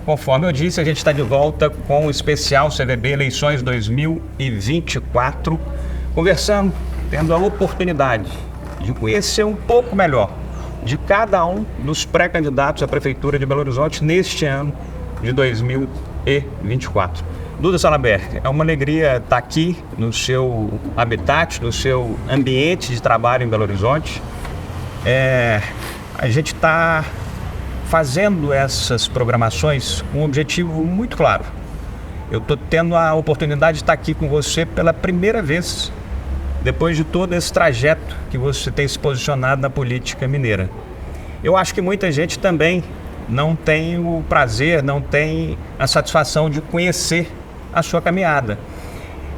Conforme eu disse, a gente está de volta com o especial CVB Eleições 2024, conversando, tendo a oportunidade de conhecer um pouco melhor de cada um dos pré-candidatos à Prefeitura de Belo Horizonte neste ano de 2024. Duda Salabert, é uma alegria estar aqui no seu habitat, no seu ambiente de trabalho em Belo Horizonte. A gente está fazendo essas programações com um objetivo muito claro. Eu estou tendo a oportunidade de estar aqui com você pela primeira vez, depois de todo esse trajeto que você tem se posicionado na política mineira. Eu acho que muita gente também não tem o prazer, não tem a satisfação de conhecer a sua caminhada.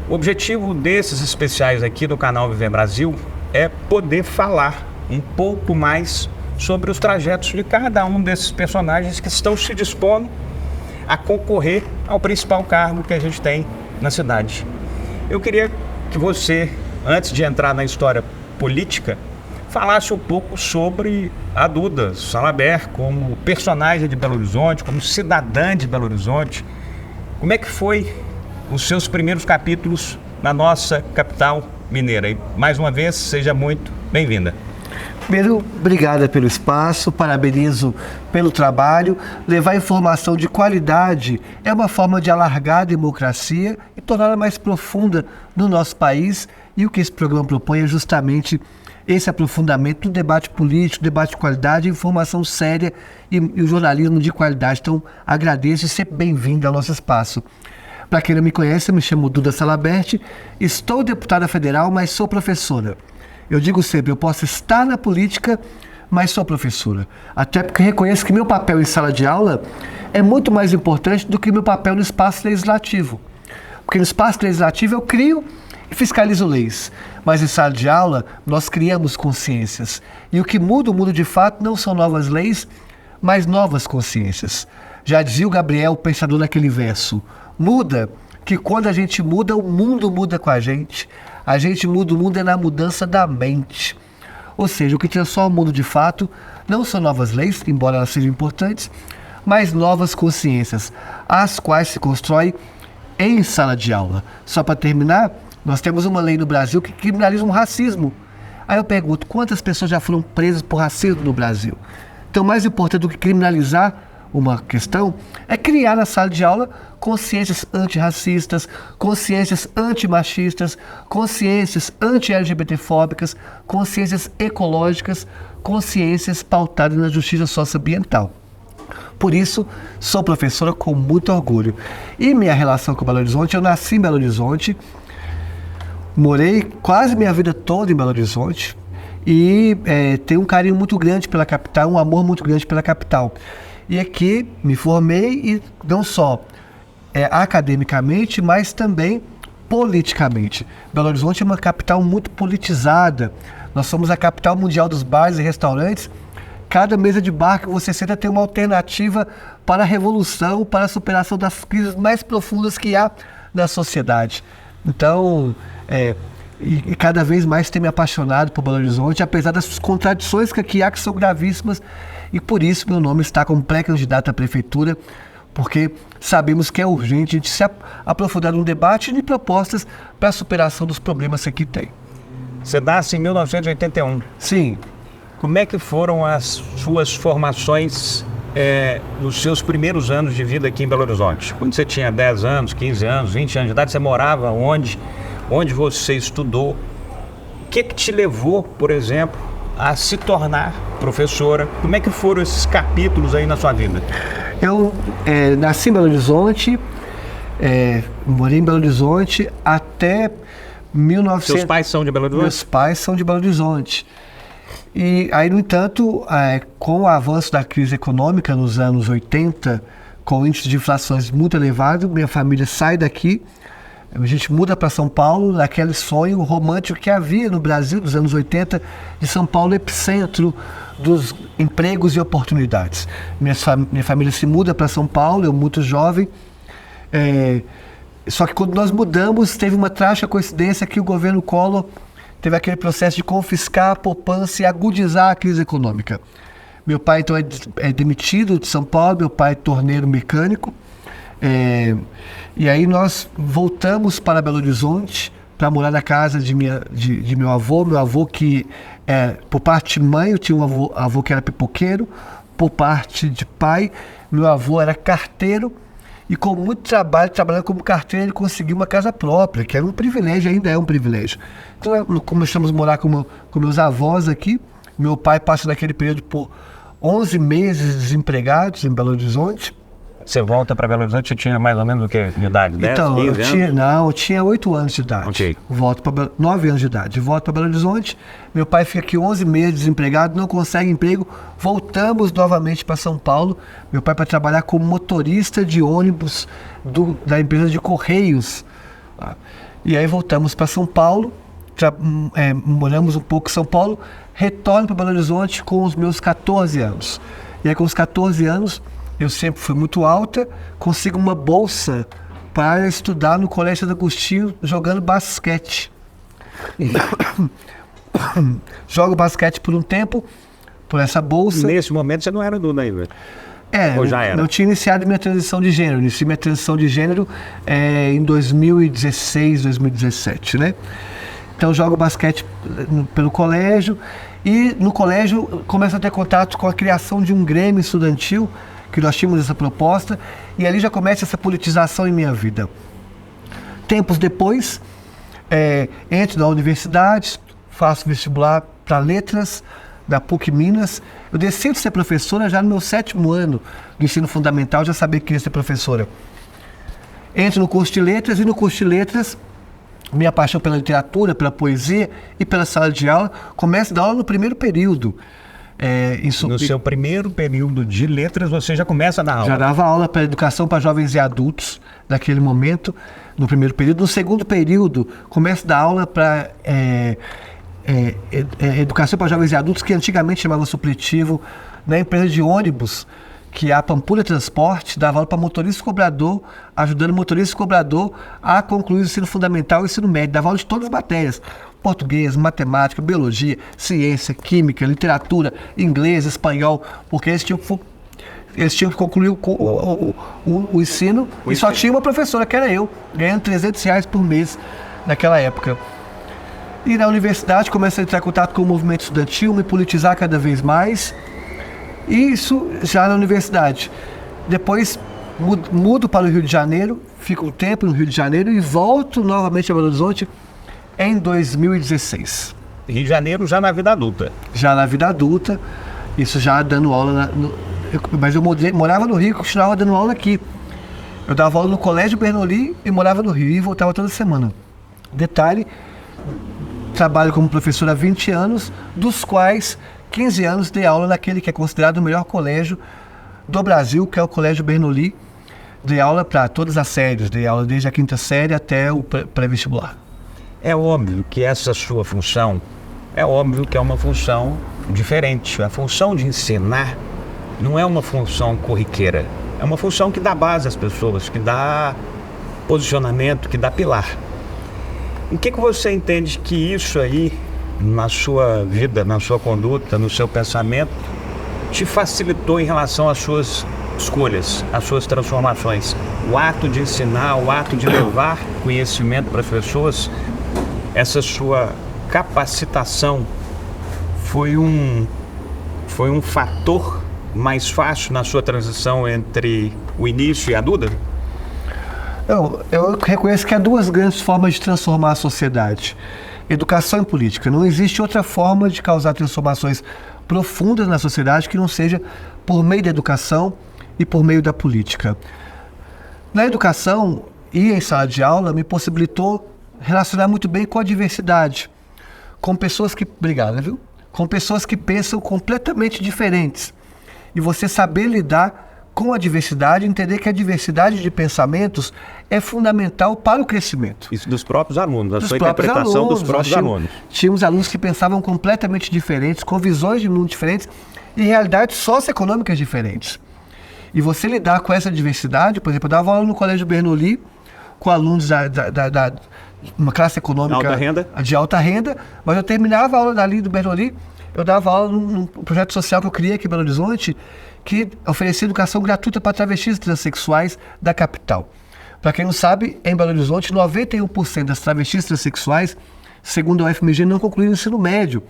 O objetivo desses especiais aqui do canal Viver Brasil é poder falar um pouco mais sobre os trajetos de cada um desses personagens que estão se dispondo a concorrer ao principal cargo que a gente tem na cidade. Eu queria que você, antes de entrar na história política, falasse um pouco sobre a Duda Salabert como personagem de Belo Horizonte, como cidadã de Belo Horizonte. Como é que foi os seus primeiros capítulos na nossa capital mineira? E, mais uma vez, seja muito bem-vinda. Primeiro, obrigada pelo espaço, parabenizo pelo trabalho. Levar informação de qualidade é uma forma de alargar a democracia e torná-la mais profunda no nosso país. E o que esse programa propõe é justamente esse aprofundamento do debate político, debate de qualidade, informação séria e o jornalismo de qualidade. Então, agradeço e sempre bem-vindo ao nosso espaço. Para quem não me conhece, eu me chamo Duda Salabert, estou deputada federal, mas sou professora. Eu digo sempre, eu posso estar na política, mas sou professora. Até porque reconheço que meu papel em sala de aula é muito mais importante do que meu papel no espaço legislativo. Porque no espaço legislativo eu crio e fiscalizo leis. Mas em sala de aula nós criamos consciências. E o que muda o mundo de fato não são novas leis, mas novas consciências. Já dizia o Gabriel, o pensador daquele verso, muda que quando a gente muda, o mundo muda com a gente. A gente muda o mundo é na mudança da mente. Ou seja, o que transforma o mundo de fato não são novas leis, embora elas sejam importantes, mas novas consciências, as quais se constrói em sala de aula. Só para terminar, nós temos uma lei no Brasil que criminaliza o racismo. Aí eu pergunto, quantas pessoas já foram presas por racismo no Brasil? Então, mais importante do que criminalizar uma questão é criar na sala de aula consciências antirracistas, consciências antimachistas, consciências anti-LGBTfóbicas, consciências ecológicas, consciências pautadas na justiça socioambiental. Por isso, sou professora com muito orgulho. E minha relação com Belo Horizonte, eu nasci em Belo Horizonte, morei quase minha vida toda em Belo Horizonte e tenho um carinho muito grande pela capital, um amor muito grande pela capital. E aqui me formei e não só academicamente, mas também politicamente. Belo Horizonte é uma capital muito politizada. Nós somos a capital mundial dos bares e restaurantes. Cada mesa de bar que você senta tem uma alternativa para a revolução, para a superação das crises mais profundas que há na sociedade. Então, e cada vez mais tenho me apaixonado por Belo Horizonte, apesar das contradições que aqui há, que são gravíssimas, e por isso meu nome está como pré-candidato à prefeitura, porque sabemos que é urgente a gente se aprofundar num debate de propostas para a superação dos problemas que aqui tem. Você nasce em 1981. Sim. Como é que foram as suas formações nos seus primeiros anos de vida aqui em Belo Horizonte? Quando você tinha 10 anos, 15 anos, 20 anos de idade, você morava onde? Onde você estudou? O que te levou, por exemplo, a se tornar professora? Como é que foram esses capítulos aí na sua vida? Eu nasci em Belo Horizonte, morei em Belo Horizonte até 1900... Seus pais são de Belo Horizonte? Meus pais são de Belo Horizonte. E aí, no entanto, com o avanço da crise econômica nos anos 80, com o índice de inflações muito elevado, minha família sai daqui, a gente muda para São Paulo, naquele sonho romântico que havia no Brasil dos anos 80, de São Paulo epicentro dos empregos e oportunidades. Minha família se muda para São Paulo, eu muito jovem, só que quando nós mudamos, teve uma trágica coincidência que o governo Collor teve aquele processo de confiscar a poupança e agudizar a crise econômica. Meu pai, então, é demitido de São Paulo, meu pai é torneiro mecânico. E aí nós voltamos para Belo Horizonte para morar na casa de meu avô. Meu avô que, por parte de mãe, eu tinha um avô que era pipoqueiro. Por parte de pai, meu avô era carteiro. E com muito trabalho, trabalhando como carteiro, ele conseguiu uma casa própria, que era um privilégio, ainda é um privilégio. Então, começamos a morar com meus avós aqui. Meu pai passa naquele período por 11 meses desempregados em Belo Horizonte. Você volta para Belo Horizonte, você tinha mais ou menos o que? De idade? 10, então, 15 anos? Eu tinha 8 anos de idade. Ok. Volto para 9 anos de idade. Volto para Belo Horizonte. Meu pai fica aqui 11 meses desempregado, não consegue emprego. Voltamos novamente para São Paulo. Meu pai para trabalhar como motorista de ônibus da empresa de Correios. E aí voltamos para São Paulo. Moramos um pouco em São Paulo. Retorno para Belo Horizonte com os meus 14 anos. E aí com os 14 anos... eu sempre fui muito alta, consigo uma bolsa para estudar no Colégio Santo Agostinho jogando basquete. Jogo basquete por um tempo, por essa bolsa. Nesse momento você não era Duda ainda? Ou já era? Eu tinha iniciado minha transição de gênero. Iniciei minha transição de gênero em 2016, 2017, né? Então jogo basquete pelo colégio e no colégio começo a ter contato com a criação de um grêmio estudantil, que nós tínhamos essa proposta, e ali já começa essa politização em minha vida. Tempos depois, entro na universidade, faço vestibular para letras da PUC Minas. Eu decido ser professora já no meu 7º ano do ensino fundamental, já sabia que queria ser professora. Entro no curso de letras, e no curso de letras, minha paixão pela literatura, pela poesia e pela sala de aula, começo a dar aula no primeiro período. No seu primeiro período de letras, você já começa a dar aula? Já dava aula para educação para jovens e adultos, naquele momento, no primeiro período. No segundo período, começo a dar aula para educação para jovens e adultos, que antigamente chamava supletivo, na empresa de ônibus, que é a Pampulha Transporte, dava aula para motorista e cobrador, ajudando o motorista e cobrador a concluir o ensino fundamental e o ensino médio. Dava aula de todas as matérias: português, matemática, biologia, ciência, química, literatura, inglês, espanhol, porque eles tinham que concluir o ensino, e só tinha uma professora, que era eu, ganhando R$300 por mês naquela época. E na universidade comecei a entrar em contato com o movimento estudantil, me politizar cada vez mais. Isso já na universidade. Depois mudo para o Rio de Janeiro, fico um tempo no Rio de Janeiro e volto novamente a Belo Horizonte em 2016. Rio de Janeiro já na vida adulta? Já na vida adulta, isso já dando aula, mas eu morava no Rio e continuava dando aula aqui. Eu dava aula no Colégio Bernoulli e morava no Rio e voltava toda semana. Detalhe, trabalho como professor há 20 anos, dos quais 15 anos dei aula naquele que é considerado o melhor colégio do Brasil, que é o Colégio Bernoulli. Dei aula para todas as séries, dei aula desde a 5ª série até o pré-vestibular. É óbvio que essa sua função, é uma função diferente. A função de ensinar não é uma função corriqueira. É uma função que dá base às pessoas, que dá posicionamento, que dá pilar. Em que você entende que isso aí, na sua vida, na sua conduta, no seu pensamento, te facilitou em relação às suas escolhas, às suas transformações? O ato de ensinar, o ato de levar conhecimento para as pessoas, essa sua capacitação foi um fator mais fácil na sua transição entre o início e a Duda? Eu reconheço que há duas grandes formas de transformar a sociedade: educação e política. Não existe outra forma de causar transformações profundas na sociedade que não seja por meio da educação e por meio da política. Na educação e em sala de aula me possibilitou relacionar muito bem com a diversidade, com pessoas que... Obrigado, viu? Com pessoas que pensam completamente diferentes. E você saber lidar com a diversidade, entender que a diversidade de pensamentos é fundamental para o crescimento. Isso dos próprios alunos, a sua interpretação dos próprios alunos. Tínhamos alunos que pensavam completamente diferentes, com visões de mundo diferentes e realidades socioeconômicas diferentes. E você lidar com essa diversidade, por exemplo, eu dava aula no Colégio Bernoulli com alunos uma classe econômica alta renda. De alta renda, mas eu terminava a aula dali do Bernoulli, eu dava aula num projeto social que eu criei aqui em Belo Horizonte, que oferecia educação gratuita para travestis e transexuais da capital. Para quem não sabe, em Belo Horizonte, 91% das travestis transexuais, segundo a UFMG, não concluíram o ensino médio.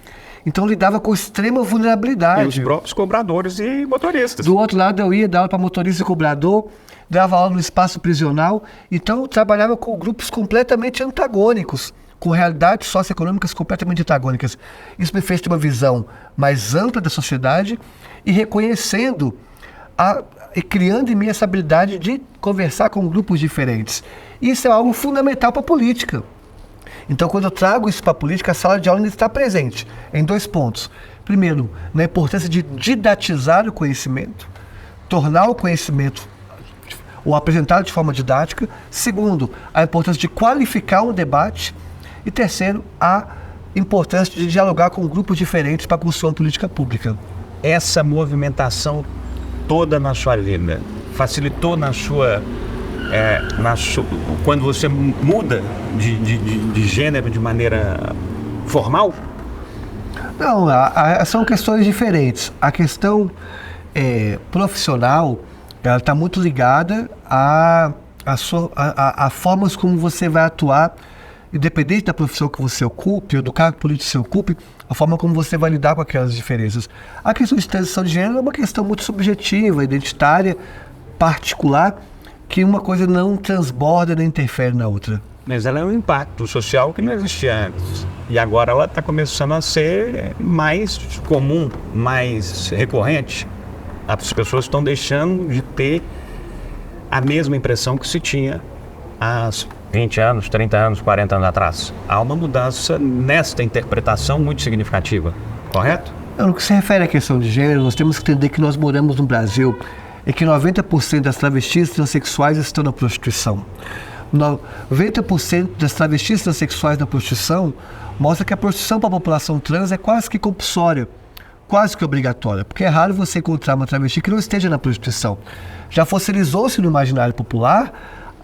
Então lidava com extrema vulnerabilidade. E os próprios cobradores e motoristas. Do outro lado, eu ia dar aula para motorista e cobrador, dava aula no espaço prisional. Então eu trabalhava com grupos completamente antagônicos, com realidades socioeconômicas completamente antagônicas. Isso me fez ter uma visão mais ampla da sociedade e reconhecendo e criando em mim essa habilidade de conversar com grupos diferentes. Isso é algo fundamental para a política. Então, quando eu trago isso para a política, a sala de aula ainda está presente em 2 pontos. Primeiro, na importância de didatizar o conhecimento, tornar o conhecimento ou apresentá-lo de forma didática. Segundo, a importância de qualificar um debate. E terceiro, a importância de dialogar com grupos diferentes para construir uma política pública. Essa movimentação toda na sua vida facilitou quando você muda de gênero de maneira formal? Não, são questões diferentes. A questão profissional, ela está muito ligada a formas como você vai atuar, independente da profissão que você ocupe, ou do cargo político que você ocupe, a forma como você vai lidar com aquelas diferenças. A questão de transição de gênero é uma questão muito subjetiva, identitária, particular, que uma coisa não transborda nem interfere na outra. Mas ela é um impacto social que não existia antes. E agora ela está começando a ser mais comum, mais recorrente. As pessoas estão deixando de ter a mesma impressão que se tinha há 20 anos, 30 anos, 40 anos atrás. Há uma mudança nesta interpretação muito significativa, correto? No que se refere à questão de gênero, nós temos que entender que nós moramos no Brasil e que 90% das travestis transexuais estão na prostituição. 90% das travestis transexuais na prostituição mostra que a prostituição para a população trans é quase que compulsória, quase que obrigatória, porque é raro você encontrar uma travesti que não esteja na prostituição. Já fossilizou-se no imaginário popular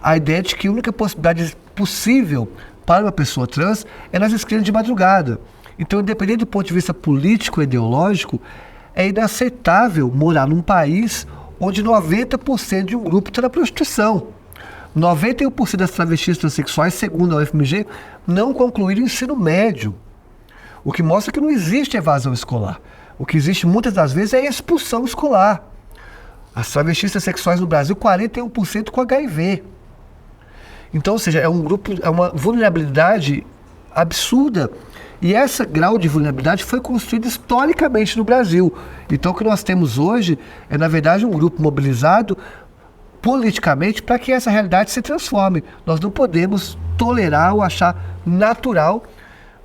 a ideia de que a única possibilidade possível para uma pessoa trans é nas esquinas de madrugada. Então, independente do ponto de vista político e ideológico, é inaceitável morar num país onde 90% de um grupo está na prostituição. 91% das travestis transexuais, segundo a UFMG, não concluíram o ensino médio. O que mostra que não existe evasão escolar. O que existe muitas das vezes é a expulsão escolar. As travestis transexuais no Brasil, 41% com HIV. Então, ou seja, é um grupo, é uma vulnerabilidade absurda. E esse grau de vulnerabilidade foi construído historicamente no Brasil. Então, o que nós temos hoje é, na verdade, um grupo mobilizado politicamente para que essa realidade se transforme. Nós não podemos tolerar ou achar natural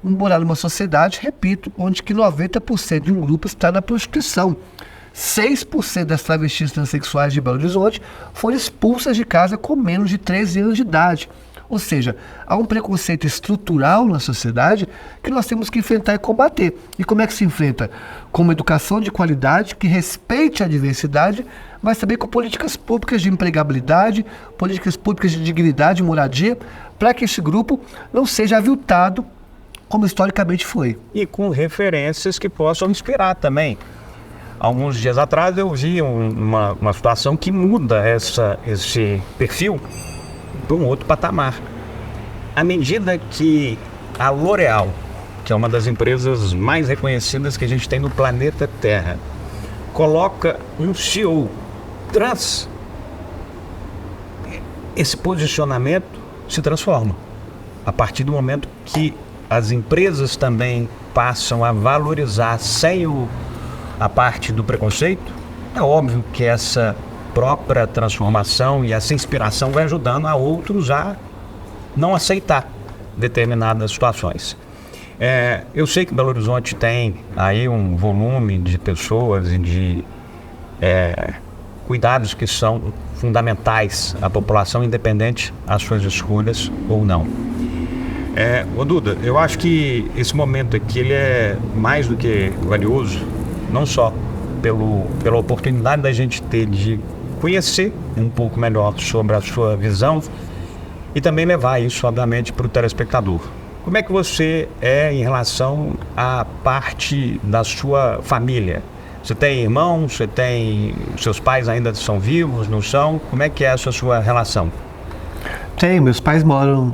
morar numa sociedade, repito, onde que 90% de um grupo está na prostituição. 6% das travestis transexuais de Belo Horizonte foram expulsas de casa com menos de 13 anos de idade. Ou seja, há um preconceito estrutural na sociedade que nós temos que enfrentar e combater. E como é que se enfrenta? Com uma educação de qualidade que respeite a diversidade, mas também com políticas públicas de empregabilidade, políticas públicas de dignidade e moradia, para que esse grupo não seja aviltado como historicamente foi. E com referências que possam inspirar também. Alguns dias atrás eu vi uma situação que muda esse perfil para um outro patamar. À medida que a L'Oréal, que é uma das empresas mais reconhecidas que a gente tem no planeta Terra, coloca um CEO trans, esse posicionamento se transforma. A partir do momento que as empresas também passam a valorizar sem a parte do preconceito, é óbvio que essa própria transformação e essa inspiração vai ajudando a outros a não aceitar determinadas situações. Eu sei que Belo Horizonte tem aí um volume de pessoas e de cuidados que são fundamentais à população, independente das suas escolhas ou não. Ô Duda, eu acho que esse momento aqui ele é mais do que valioso, não só pela oportunidade da gente ter de conhecer um pouco melhor sobre a sua visão e também levar isso, obviamente, para o telespectador. Como é que você é em relação à parte da sua família? Você tem irmãos? Você tem... Seus pais ainda são vivos, não são? Como é que é essa sua relação? Tenho, meus pais moram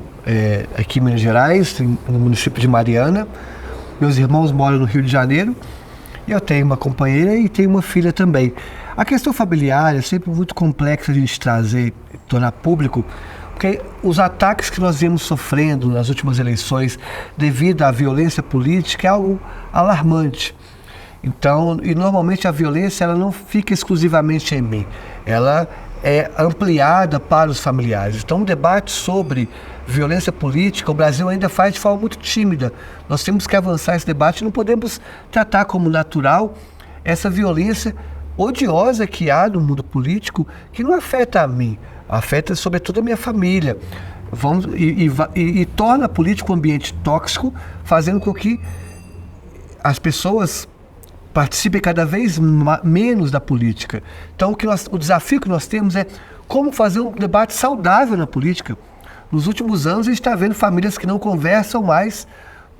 aqui em Minas Gerais, no município de Mariana. Meus irmãos moram no Rio de Janeiro. E eu tenho uma companheira e tenho uma filha também. A questão familiar é sempre muito complexa a gente trazer, tornar público, porque os ataques que nós viemos sofrendo nas últimas eleições devido à violência política é algo alarmante. Então, e normalmente a violência ela não fica exclusivamente em mim, ela é ampliada para os familiares. Então, um debate sobre violência política, o Brasil ainda faz de forma muito tímida. Nós temos que avançar esse debate, não podemos tratar como natural essa violência odiosa que há no mundo político, que não afeta a mim, afeta sobretudo a minha família. E torna a política um ambiente tóxico, fazendo com que as pessoas participem cada vez menos da política. Então, o desafio que nós temos é como fazer um debate saudável na política. Nos últimos anos, a gente está vendo famílias que não conversam mais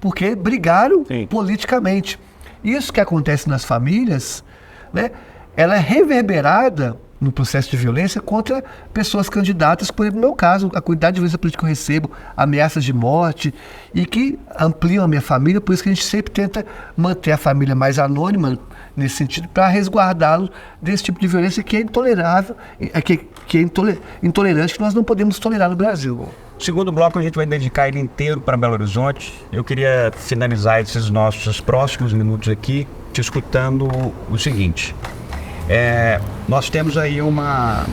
porque brigaram politicamente. Isso que acontece nas famílias, né, ela é reverberada no processo de violência contra pessoas candidatas, por exemplo, no meu caso, a quantidade de violência política que eu recebo, ameaças de morte, e que ampliam a minha família, por isso que a gente sempre tenta manter a família mais anônima nesse sentido, para resguardá-los desse tipo de violência que é intolerável, que é intolerante, que nós não podemos tolerar no Brasil. O segundo bloco a gente vai dedicar ele inteiro para Belo Horizonte. Eu queria finalizar esses nossos próximos minutos aqui te escutando o seguinte. Nós temos aí uma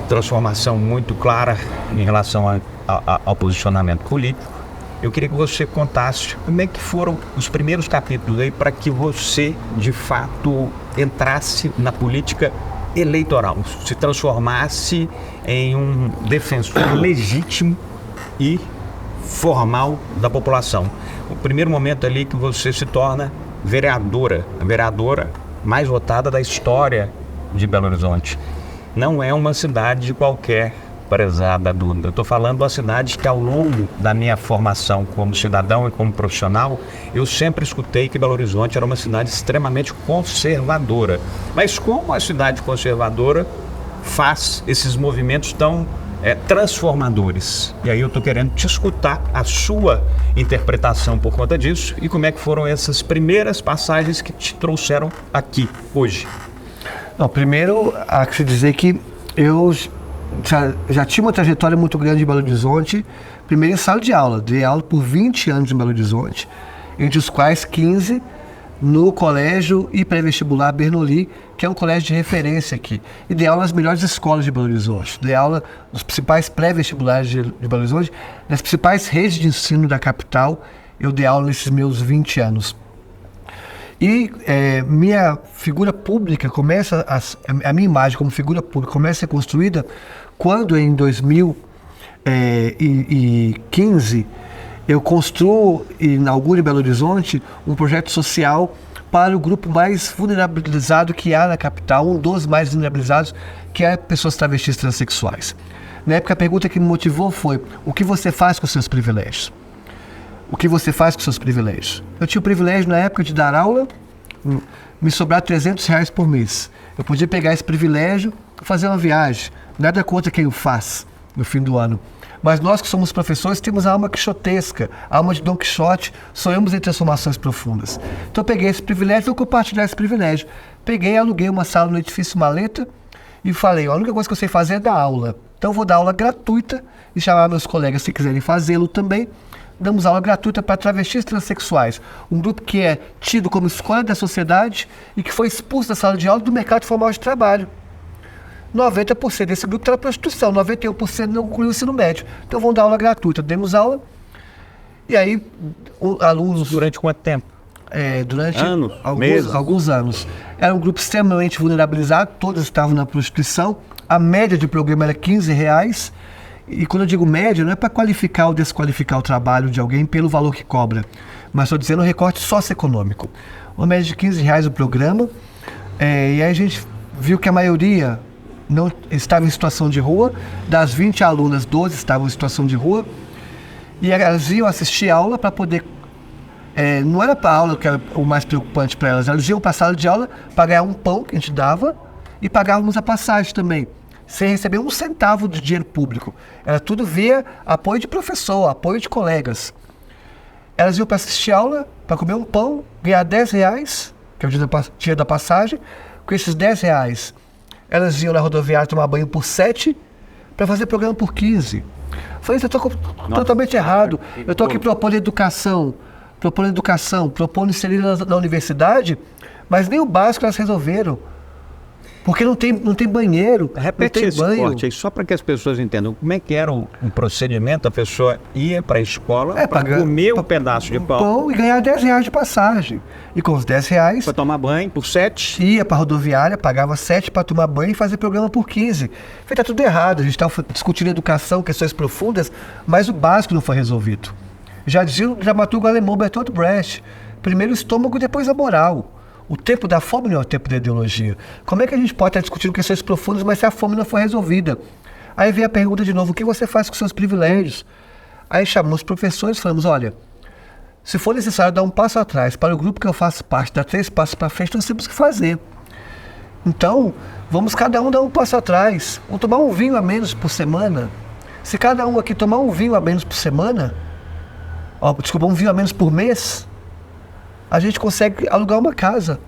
transformação muito clara em relação ao posicionamento político. Eu queria que você contasse como é que foram os primeiros capítulos aí para que você, de fato, entrasse na política eleitoral, se transformasse em um defensor legítimo e formal da população. O primeiro momento ali que você se torna vereadora, a vereadora mais votada da história de Belo Horizonte. Não é uma cidade qualquer, prezada Duda. Eu estou falando de uma cidade que, ao longo da minha formação como cidadão e como profissional, eu sempre escutei que Belo Horizonte era uma cidade extremamente conservadora. Mas como a cidade conservadora faz esses movimentos tão transformadores? E aí eu estou querendo te escutar a sua interpretação por conta disso e como é que foram essas primeiras passagens que te trouxeram aqui hoje. Não, primeiro, há que se dizer que eu já tinha uma trajetória muito grande em Belo Horizonte, primeiro em sala de aula. Dei aula por 20 anos em Belo Horizonte, entre os quais 15 no colégio e pré-vestibular Bernoulli, que é um colégio de referência aqui. E dei aula nas melhores escolas de Belo Horizonte. Dei aula nos principais pré-vestibulares de Belo Horizonte, nas principais redes de ensino da capital. Eu dei aula nesses meus 20 anos. E minha figura pública a minha imagem como figura pública começa a ser construída quando, em 2015, eu construo e inauguro em Belo Horizonte um projeto social para o grupo mais vulnerabilizado que há na capital, um dos mais vulnerabilizados, que é pessoas travestis transexuais. Na época, a pergunta que me motivou foi: o que você faz com os seus privilégios? O que você faz com os seus privilégios? Eu tinha o privilégio, na época, de dar aula, me sobrar R$300 por mês. Eu podia pegar esse privilégio e fazer uma viagem. Nada contra quem o faz no fim do ano. Mas nós que somos professores temos a alma quixotesca, a alma de Dom Quixote, sonhamos em transformações profundas. Então eu peguei esse privilégio e vou compartilhar esse privilégio. Peguei, aluguei uma sala no edifício Maleta e falei: a única coisa que eu sei fazer é dar aula. Então eu vou dar aula gratuita e chamar meus colegas, se quiserem fazê-lo também. Damos aula gratuita para travestis transexuais, um grupo que é tido como escolha da sociedade e que foi expulso da sala de aula do mercado formal de trabalho. 90% desse grupo está na prostituição, 91% não concluiu o ensino médio. Então vão dar aula gratuita. Demos aula e aí alunos... Durante quanto tempo? Durante anos, meses. Alguns anos. Era um grupo extremamente vulnerabilizado, todos estavam na prostituição. A média de programa era R$15. E quando eu digo média, não é para qualificar ou desqualificar o trabalho de alguém pelo valor que cobra, mas estou dizendo um recorte socioeconômico. Uma média de R$15 o programa, e aí a gente viu que a maioria não estava em situação de rua. Das 20 alunas, 12 estavam em situação de rua. E elas iam assistir aula para poder... não era para aula que era o mais preocupante para elas. Elas iam para a sala de aula para ganhar um pão que a gente dava e pagávamos a passagem também, sem receber um centavo de dinheiro público. Era tudo via apoio de professor, apoio de colegas. Elas iam para assistir aula, para comer um pão, ganhar R$10, que é o dia da passagem. Com esses R$10, elas iam na rodoviária tomar banho por 7, para fazer programa por 15. Falei, eu estou totalmente errado. Eu estou aqui propondo educação, propondo inserir na universidade, mas nem o básico elas resolveram. Porque não tem banheiro, Repete não tem esse banho. corte aí, só para que as pessoas entendam como é que era um procedimento. A pessoa ia para a escola para comer um pedaço de pão E ganhar R$10 de passagem. E com os R$10... para tomar banho por 7. Ia para a rodoviária, pagava 7 para tomar banho e fazer programa por 15. Tá tudo errado, a gente está discutindo educação, questões profundas, mas o básico não foi resolvido. Já dizia o dramaturgo alemão Bertolt Brecht, primeiro o estômago, depois a moral. O tempo da fome não é o tempo da ideologia. Como é que a gente pode estar discutindo questões profundas, mas se a fome não foi resolvida? Aí vem a pergunta de novo, o que você faz com seus privilégios? Aí chamamos os professores e falamos, olha, se for necessário dar um passo atrás para o grupo que eu faço parte, dar 3 passos para frente, nós temos que fazer. Então, vamos cada um dar um passo atrás. Vamos tomar um vinho a menos por semana. Se cada um aqui tomar um vinho a menos por semana, um vinho a menos por mês, a gente consegue alugar uma casa.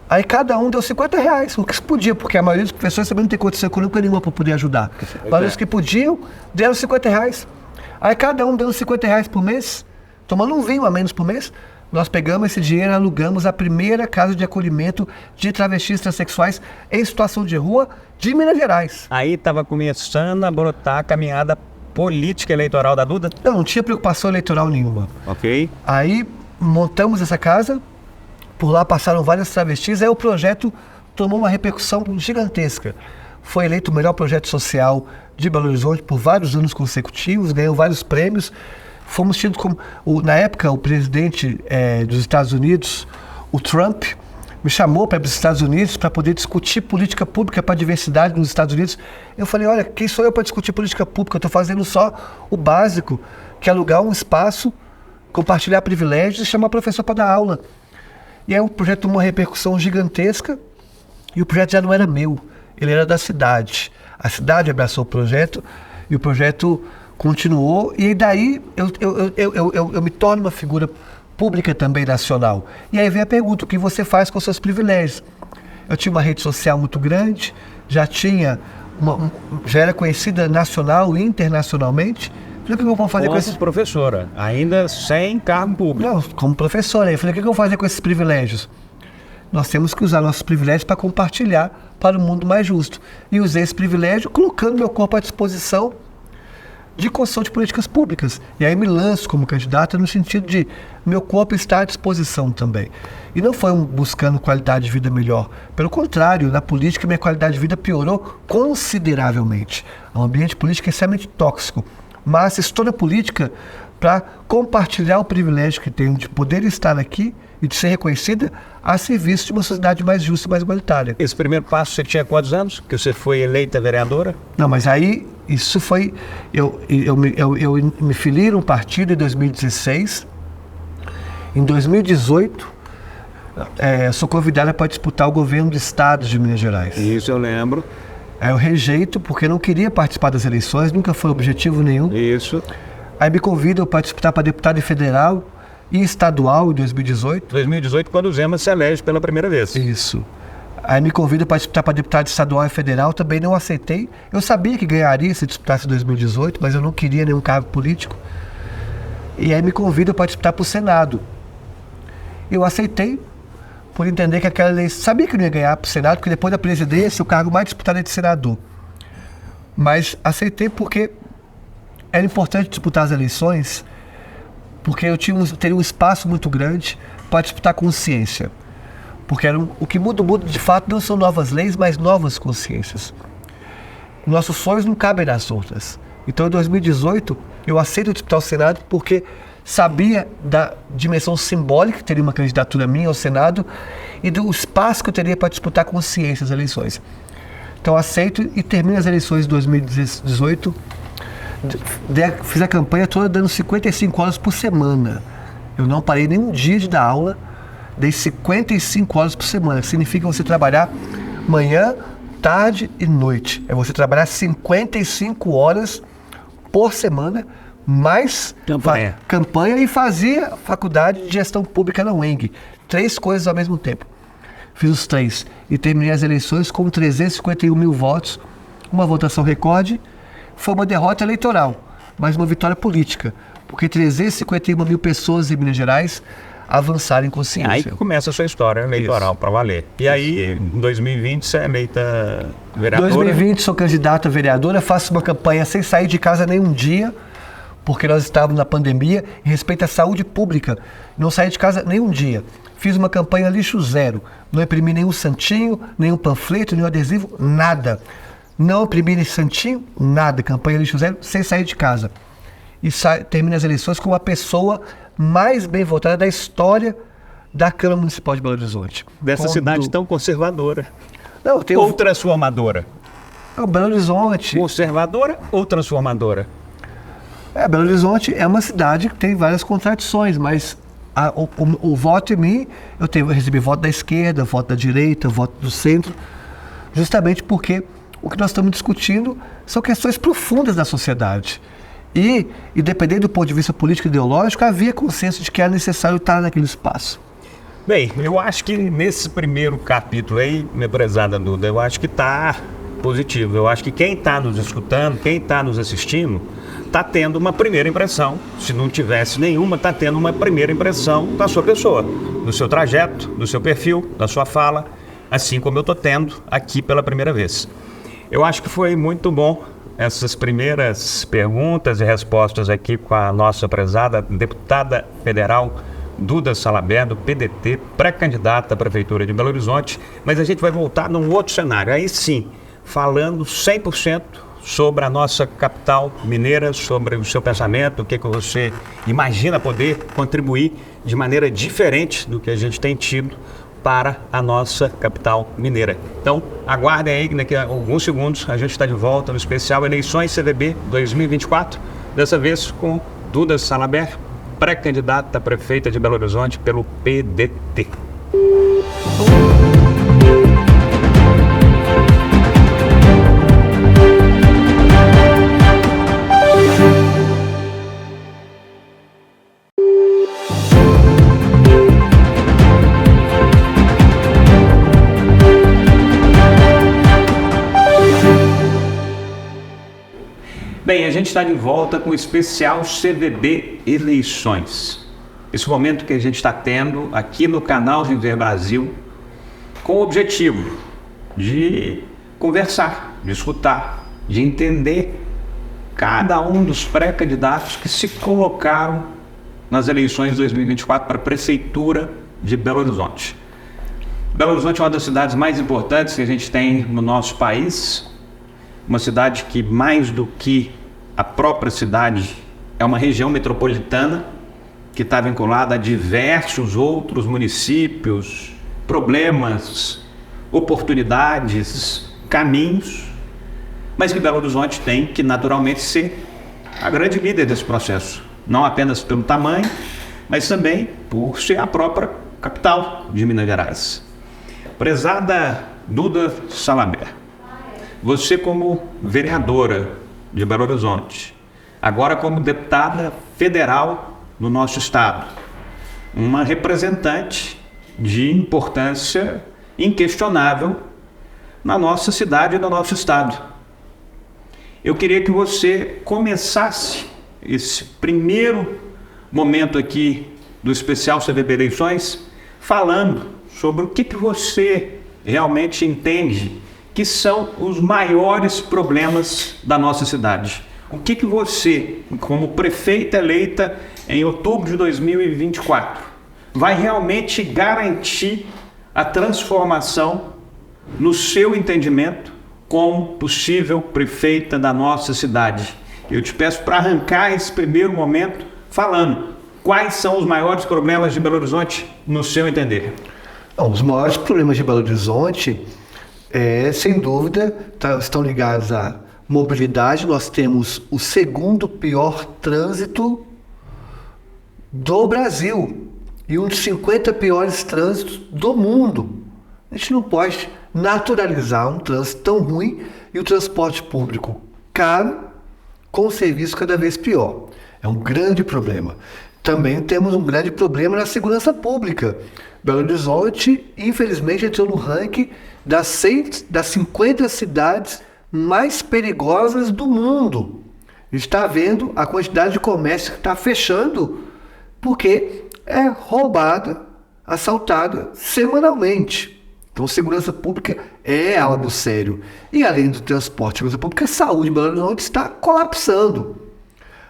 Aí cada um deu R$50, o que se podia, porque a maioria dos professores também não tem condição econômica nenhuma para poder ajudar. Mas os que podiam, deram R$50. Aí cada um deu R$50 por mês, tomando um vinho a menos por mês. Nós pegamos esse dinheiro e alugamos a primeira casa de acolhimento de travestis transexuais em situação de rua de Minas Gerais. Aí estava começando a brotar a caminhada política eleitoral da Duda? Não tinha preocupação eleitoral nenhuma. Ok. Aí montamos essa casa, por lá passaram várias travestis, aí o projeto tomou uma repercussão gigantesca. Foi eleito o melhor projeto social de Belo Horizonte por vários anos consecutivos, ganhou vários prêmios. Fomos tidos como... na época, o presidente dos Estados Unidos, o Trump, me chamou para ir para os Estados Unidos para poder discutir política pública para a diversidade nos Estados Unidos. Eu falei, olha, quem sou eu para discutir política pública? Eu estou fazendo só o básico, que é alugar um espaço, compartilhar privilégios e chamar professor para dar aula. E aí o projeto tomou uma repercussão gigantesca e o projeto já não era meu, ele era da cidade. A cidade abraçou o projeto e o projeto continuou e daí eu me torno uma figura pública também nacional. E aí vem a pergunta, o que você faz com seus privilégios? Eu tinha uma rede social muito grande, já era conhecida nacional e internacionalmente. Falei, o que eu vou fazer com esses... professora, ainda sem cargo público. Não, como professora. Eu falei, o que eu vou fazer com esses privilégios? Nós temos que usar nossos privilégios para compartilhar para um mundo mais justo. E usei esse privilégio colocando meu corpo à disposição de construção de políticas públicas. E aí me lanço como candidata no sentido de meu corpo estar à disposição também. E não foi buscando qualidade de vida melhor. Pelo contrário, na política minha qualidade de vida piorou consideravelmente. O ambiente político é extremamente tóxico. Mas estou na política para compartilhar o privilégio que tenho de poder estar aqui e de ser reconhecida a serviço de uma sociedade mais justa e mais igualitária. Esse primeiro passo, você tinha quantos anos que você foi eleita vereadora? Não, mas aí isso foi... Eu me filiei num partido em 2016. Em 2018, sou convidada para disputar o governo do estado de Minas Gerais. Isso eu lembro. Aí eu rejeito porque não queria participar das eleições, nunca foi objetivo nenhum. Isso. Aí me convidam para disputar para deputado federal e estadual em 2018. 2018, quando o Zema se elege pela primeira vez. Isso. Aí me convidam para disputar para deputado estadual e federal, também não aceitei. Eu sabia que ganharia se disputasse em 2018, mas eu não queria nenhum cargo político. E aí me convidam para disputar para o Senado. Eu aceitei, por entender que aquela eleição... Sabia que eu não ia ganhar para o Senado, porque depois da presidência o cargo mais disputado é de senador. Mas aceitei porque era importante disputar as eleições, porque eu teria um espaço muito grande para disputar consciência. Porque o que muda de fato não são novas leis, mas novas consciências. Nossos sonhos não cabem nas outras. Então em 2018 eu aceito disputar o Senado porque sabia da dimensão simbólica que teria uma candidatura minha ao Senado e do espaço que eu teria para disputar consciência as eleições. Então aceito e termino as eleições de 2018 Fiz a campanha toda dando 55 horas por semana. Eu não parei nenhum dia de dar aula, dei 55 horas por semana, que significa você trabalhar manhã, tarde e noite. É você trabalhar 55 horas por semana, mais campanha e fazia faculdade de gestão pública na UENG. 3 coisas ao mesmo tempo. Fiz os 3 e terminei as eleições com 351 mil votos, uma votação recorde. Foi uma derrota eleitoral, mas uma vitória política, porque 351 mil pessoas em Minas Gerais avançaram em consciência. Aí que começa a sua história eleitoral para valer. E aí, em 2020, você é eleita vereadora? Em 2020, sou candidata a vereadora, faço uma campanha sem sair de casa nenhum dia, porque nós estávamos na pandemia, em respeito à saúde pública, não saí de casa nenhum dia. Fiz uma campanha lixo zero, não imprimi nenhum santinho, nenhum panfleto, nenhum adesivo, nada. Não imprimi nem santinho, nada, campanha lixo zero, sem sair de casa. E termino as eleições com a pessoa mais bem votada da história da Câmara Municipal de Belo Horizonte. Dessa cidade tão conservadora. Não, eu tenho... Ou transformadora? É o Belo Horizonte. Conservadora ou transformadora? Belo Horizonte é uma cidade que tem várias contradições, mas o voto em mim, eu recebi voto da esquerda, voto da direita, voto do centro, justamente porque o que nós estamos discutindo são questões profundas da sociedade. E, independente do ponto de vista político e ideológico, havia consenso de que era necessário estar naquele espaço. Bem, eu acho que nesse primeiro capítulo aí, minha prezada Duda, eu acho que está positivo. Eu acho que quem está nos escutando, quem está nos assistindo, está tendo uma primeira impressão. Se não tivesse nenhuma, está tendo uma primeira impressão da sua pessoa, do seu trajeto, do seu perfil, da sua fala, assim como eu estou tendo aqui pela primeira vez. Eu acho que foi muito bom essas primeiras perguntas e respostas aqui com a nossa prezada deputada federal Duda Salabert, do PDT, pré-candidata à Prefeitura de Belo Horizonte, mas a gente vai voltar num outro cenário, aí sim, falando 100% sobre a nossa capital mineira, sobre o seu pensamento, o que você imagina poder contribuir de maneira diferente do que a gente tem tido para a nossa capital mineira. Então, aguardem aí que daqui a alguns segundos a gente está de volta no especial Eleições CVB 2024, dessa vez com Duda Salabert, pré-candidata a prefeita de Belo Horizonte pelo PDT. Bem, a gente está de volta com o especial CVB Eleições. Esse momento que a gente está tendo aqui no canal Viver Brasil, com o objetivo de conversar, de escutar, de entender cada um dos pré-candidatos que se colocaram nas eleições de 2024 para a Prefeitura de Belo Horizonte. Belo Horizonte é uma das cidades mais importantes que a gente tem no nosso país, uma cidade que, mais do que a própria cidade, é uma região metropolitana que está vinculada a diversos outros municípios, problemas, oportunidades, caminhos, mas que Belo Horizonte tem que naturalmente ser a grande líder desse processo, não apenas pelo tamanho, mas também por ser a própria capital de Minas Gerais. Prezada Duda Salabert, você como vereadora de Belo Horizonte, agora como deputada federal no nosso estado, uma representante de importância inquestionável na nossa cidade e no nosso estado. Eu queria que você começasse esse primeiro momento aqui do especial CVB Eleições falando sobre o que você realmente entende que são os maiores problemas da nossa cidade. O que você, como prefeita eleita em outubro de 2024, vai realmente garantir a transformação no seu entendimento como possível prefeita da nossa cidade? Eu te peço para arrancar esse primeiro momento falando quais são os maiores problemas de Belo Horizonte no seu entender. Os maiores problemas de Belo Horizonte sem dúvida, estão ligados mobilidade, nós temos o segundo pior trânsito do Brasil e um dos 50 piores trânsitos do mundo. A gente não pode naturalizar um trânsito tão ruim e o transporte público caro com um serviço cada vez pior. É um grande problema. Também temos um grande problema na segurança pública. Belo Horizonte, infelizmente, entrou no ranking das 50 cidades mais perigosas do mundo. A gente está vendo a quantidade de comércio que está fechando porque é roubada, assaltada semanalmente. Então, segurança pública é algo sério. E além do transporte, segurança pública, a saúde em Belo Horizonte está colapsando.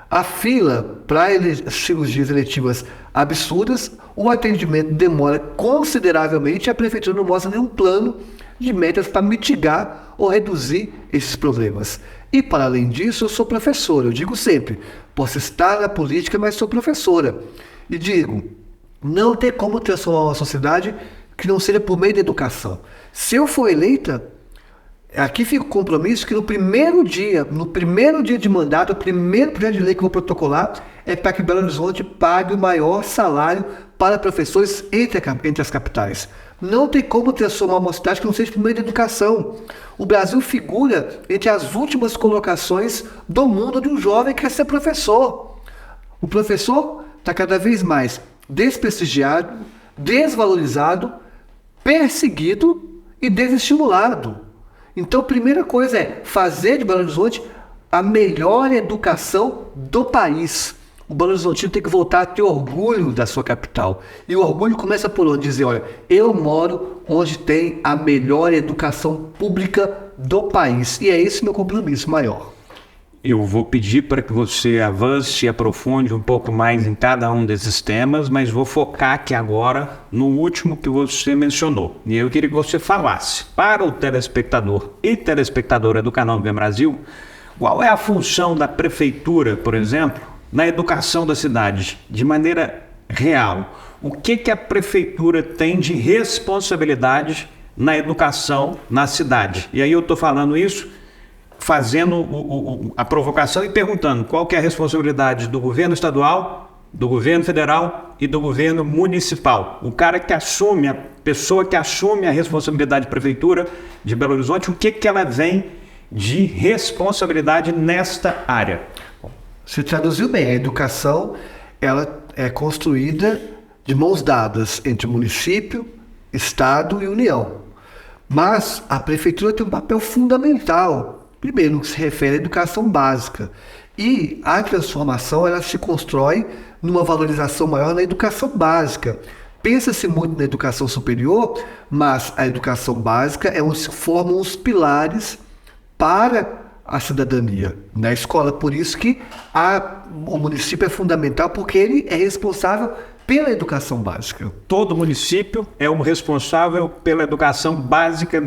A fila para cirurgias eletivas absurdas, o atendimento demora consideravelmente e a prefeitura não mostra nenhum plano de metas para mitigar ou reduzir esses problemas. E, para além disso, eu sou professora. Eu digo sempre, posso estar na política, mas sou professora. E digo, não tem como transformar uma sociedade que não seja por meio da educação. Se eu for eleita, aqui fica o compromisso que no primeiro dia de mandato, o primeiro projeto de lei que eu vou protocolar é para que Belo Horizonte pague o maior salário para professores entre as capitais. Não tem como transformar uma cidade que não seja por meio da educação. O Brasil figura entre as últimas colocações do mundo de um jovem que quer ser professor. O professor está cada vez mais desprestigiado, desvalorizado, perseguido e desestimulado. Então, a primeira coisa é fazer de Belo Horizonte a melhor educação do país. O Belo Horizontino tem que voltar a ter orgulho da sua capital. E o orgulho começa por onde? Dizer, olha, eu moro onde tem a melhor educação pública do país. E é esse meu compromisso maior. Eu vou pedir para que você avance e aprofunde um pouco mais em cada um desses temas, mas vou focar aqui agora no último que você mencionou. E eu queria que você falasse para o telespectador e telespectadora do canal Vem Brasil, qual é a função da prefeitura, por exemplo, na educação da cidade, de maneira real. O que a prefeitura tem de responsabilidade na educação na cidade? E aí eu estou falando isso fazendo a provocação e perguntando qual que é a responsabilidade do governo estadual, do governo federal e do governo municipal. O cara que assume, a pessoa que assume a responsabilidade da prefeitura de Belo Horizonte, o que ela vem de responsabilidade nesta área? Você traduziu bem, a educação ela é construída de mãos dadas entre município, estado e União. Mas a prefeitura tem um papel fundamental. Primeiro, no que se refere à educação básica. E a transformação ela se constrói numa valorização maior na educação básica. Pensa-se muito na educação superior, mas a educação básica é onde se formam os pilares para a cidadania na escola. Por isso que o município é fundamental, porque ele é responsável pela educação básica. Todo município é o responsável pela educação básica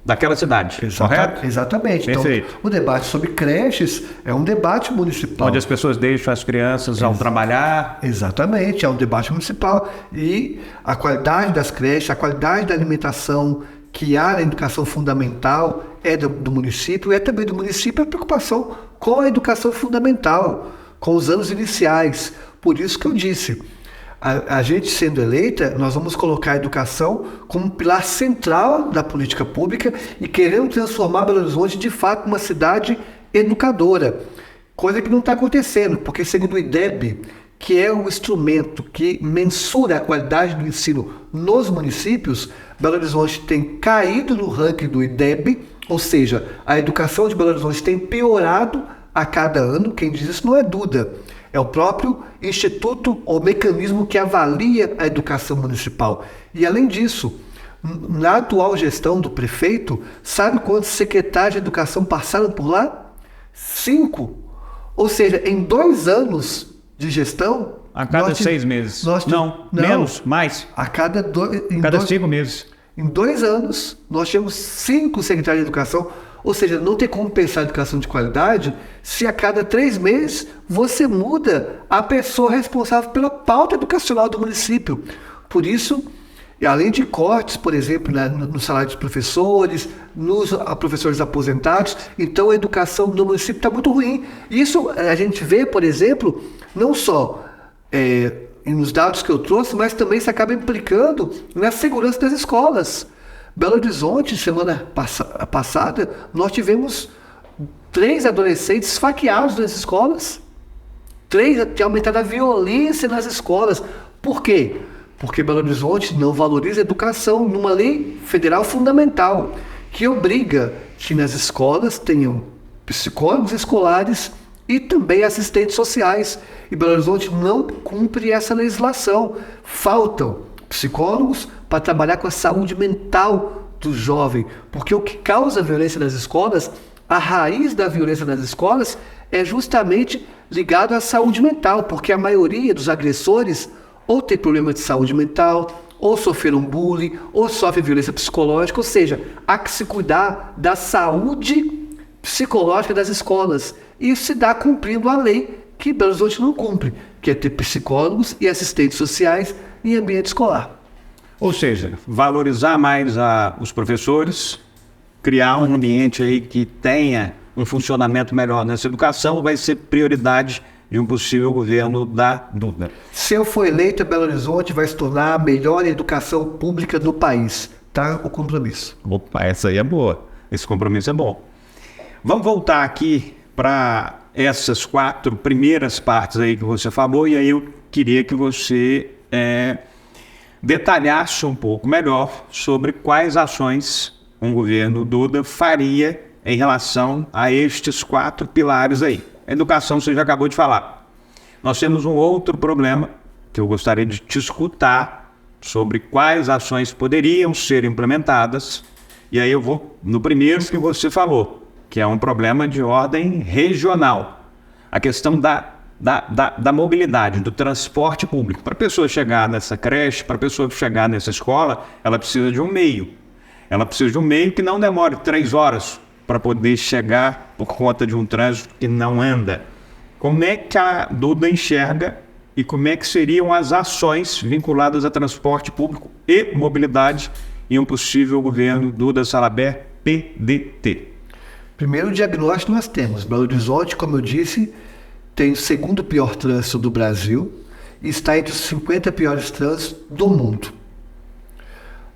daquela cidade, correto? Exatamente. Perfeito. Então, o debate sobre creches é um debate municipal. Onde as pessoas deixam as crianças ao trabalhar. Exatamente, é um debate municipal. E a qualidade das creches, a qualidade da alimentação que há na educação fundamental é do município, e é também do município a preocupação com a educação fundamental, com os anos iniciais. Por isso que eu disse, a gente sendo eleita, nós vamos colocar a educação como um pilar central da política pública e queremos transformar Belo Horizonte de fato numa cidade educadora, coisa que não está acontecendo, porque segundo o IDEB, que é o instrumento que mensura a qualidade do ensino nos municípios, Belo Horizonte tem caído no ranking do IDEB, ou seja, a educação de Belo Horizonte tem piorado a cada ano. Quem diz isso não é Duda, é o próprio instituto ou mecanismo que avalia a educação municipal. E além disso, na atual gestão do prefeito, sabe quantos secretários de educação passaram por lá? 5. Ou seja, em 2 anos de gestão... A cada 6 meses. Não, menos, mais. A cada 5 meses. Em 2 anos, nós tínhamos 5 secretários de educação. Ou seja, não tem como pensar em educação de qualidade se a cada 3 meses você muda a pessoa responsável pela pauta educacional do município. Por isso, E além de cortes, por exemplo, no salário dos professores, nos professores aposentados, então a educação no município está muito ruim. Isso a gente vê, por exemplo, não só nos dados que eu trouxe, mas também se acaba implicando na segurança das escolas. Belo Horizonte, semana passada, nós tivemos 3 adolescentes esfaqueados nas escolas. 3, tem aumentado a violência nas escolas. Por quê? Porque Belo Horizonte não valoriza a educação numa lei federal fundamental, que obriga que nas escolas tenham psicólogos escolares e também assistentes sociais. E Belo Horizonte não cumpre essa legislação. Faltam psicólogos para trabalhar com a saúde mental do jovem, porque o que causa violência nas escolas, a raiz da violência nas escolas é justamente ligado à saúde mental, porque a maioria dos agressores ou tem problema de saúde mental, ou sofreram bullying, ou sofrem violência psicológica, ou seja, há que se cuidar da saúde psicológica das escolas. Isso se dá cumprindo a lei que Belo Horizonte não cumpre, que é ter psicólogos e assistentes sociais em ambiente escolar. Ou seja, valorizar mais os professores, criar um ambiente aí que tenha um funcionamento melhor nessa educação, vai ser prioridade de um possível governo da Duda. Se eu for eleito, Belo Horizonte vai se tornar a melhor educação pública do país. Tá? O compromisso. Opa, essa aí é boa. Esse compromisso é bom. Vamos voltar aqui para essas 4 primeiras partes aí que você falou, e aí eu queria que você detalhasse um pouco melhor sobre quais ações um governo Duda faria em relação a estes 4 pilares aí. A educação você já acabou de falar. Nós temos um outro problema que eu gostaria de te escutar sobre quais ações poderiam ser implementadas. E aí eu vou no primeiro que você falou, que é um problema de ordem regional. A questão da mobilidade, do transporte público. Para a pessoa chegar nessa creche, para a pessoa chegar nessa escola, ela precisa de um meio. Ela precisa de um meio que não demore 3 horas para poder chegar por conta de um trânsito que não anda. Como é que a Duda enxerga e como é que seriam as ações vinculadas a transporte público e mobilidade em um possível governo Duda Salabert PDT? Primeiro diagnóstico nós temos. Belo Horizonte, como eu disse, tem o 2º pior trânsito do Brasil e está entre os 50 piores trânsitos do mundo.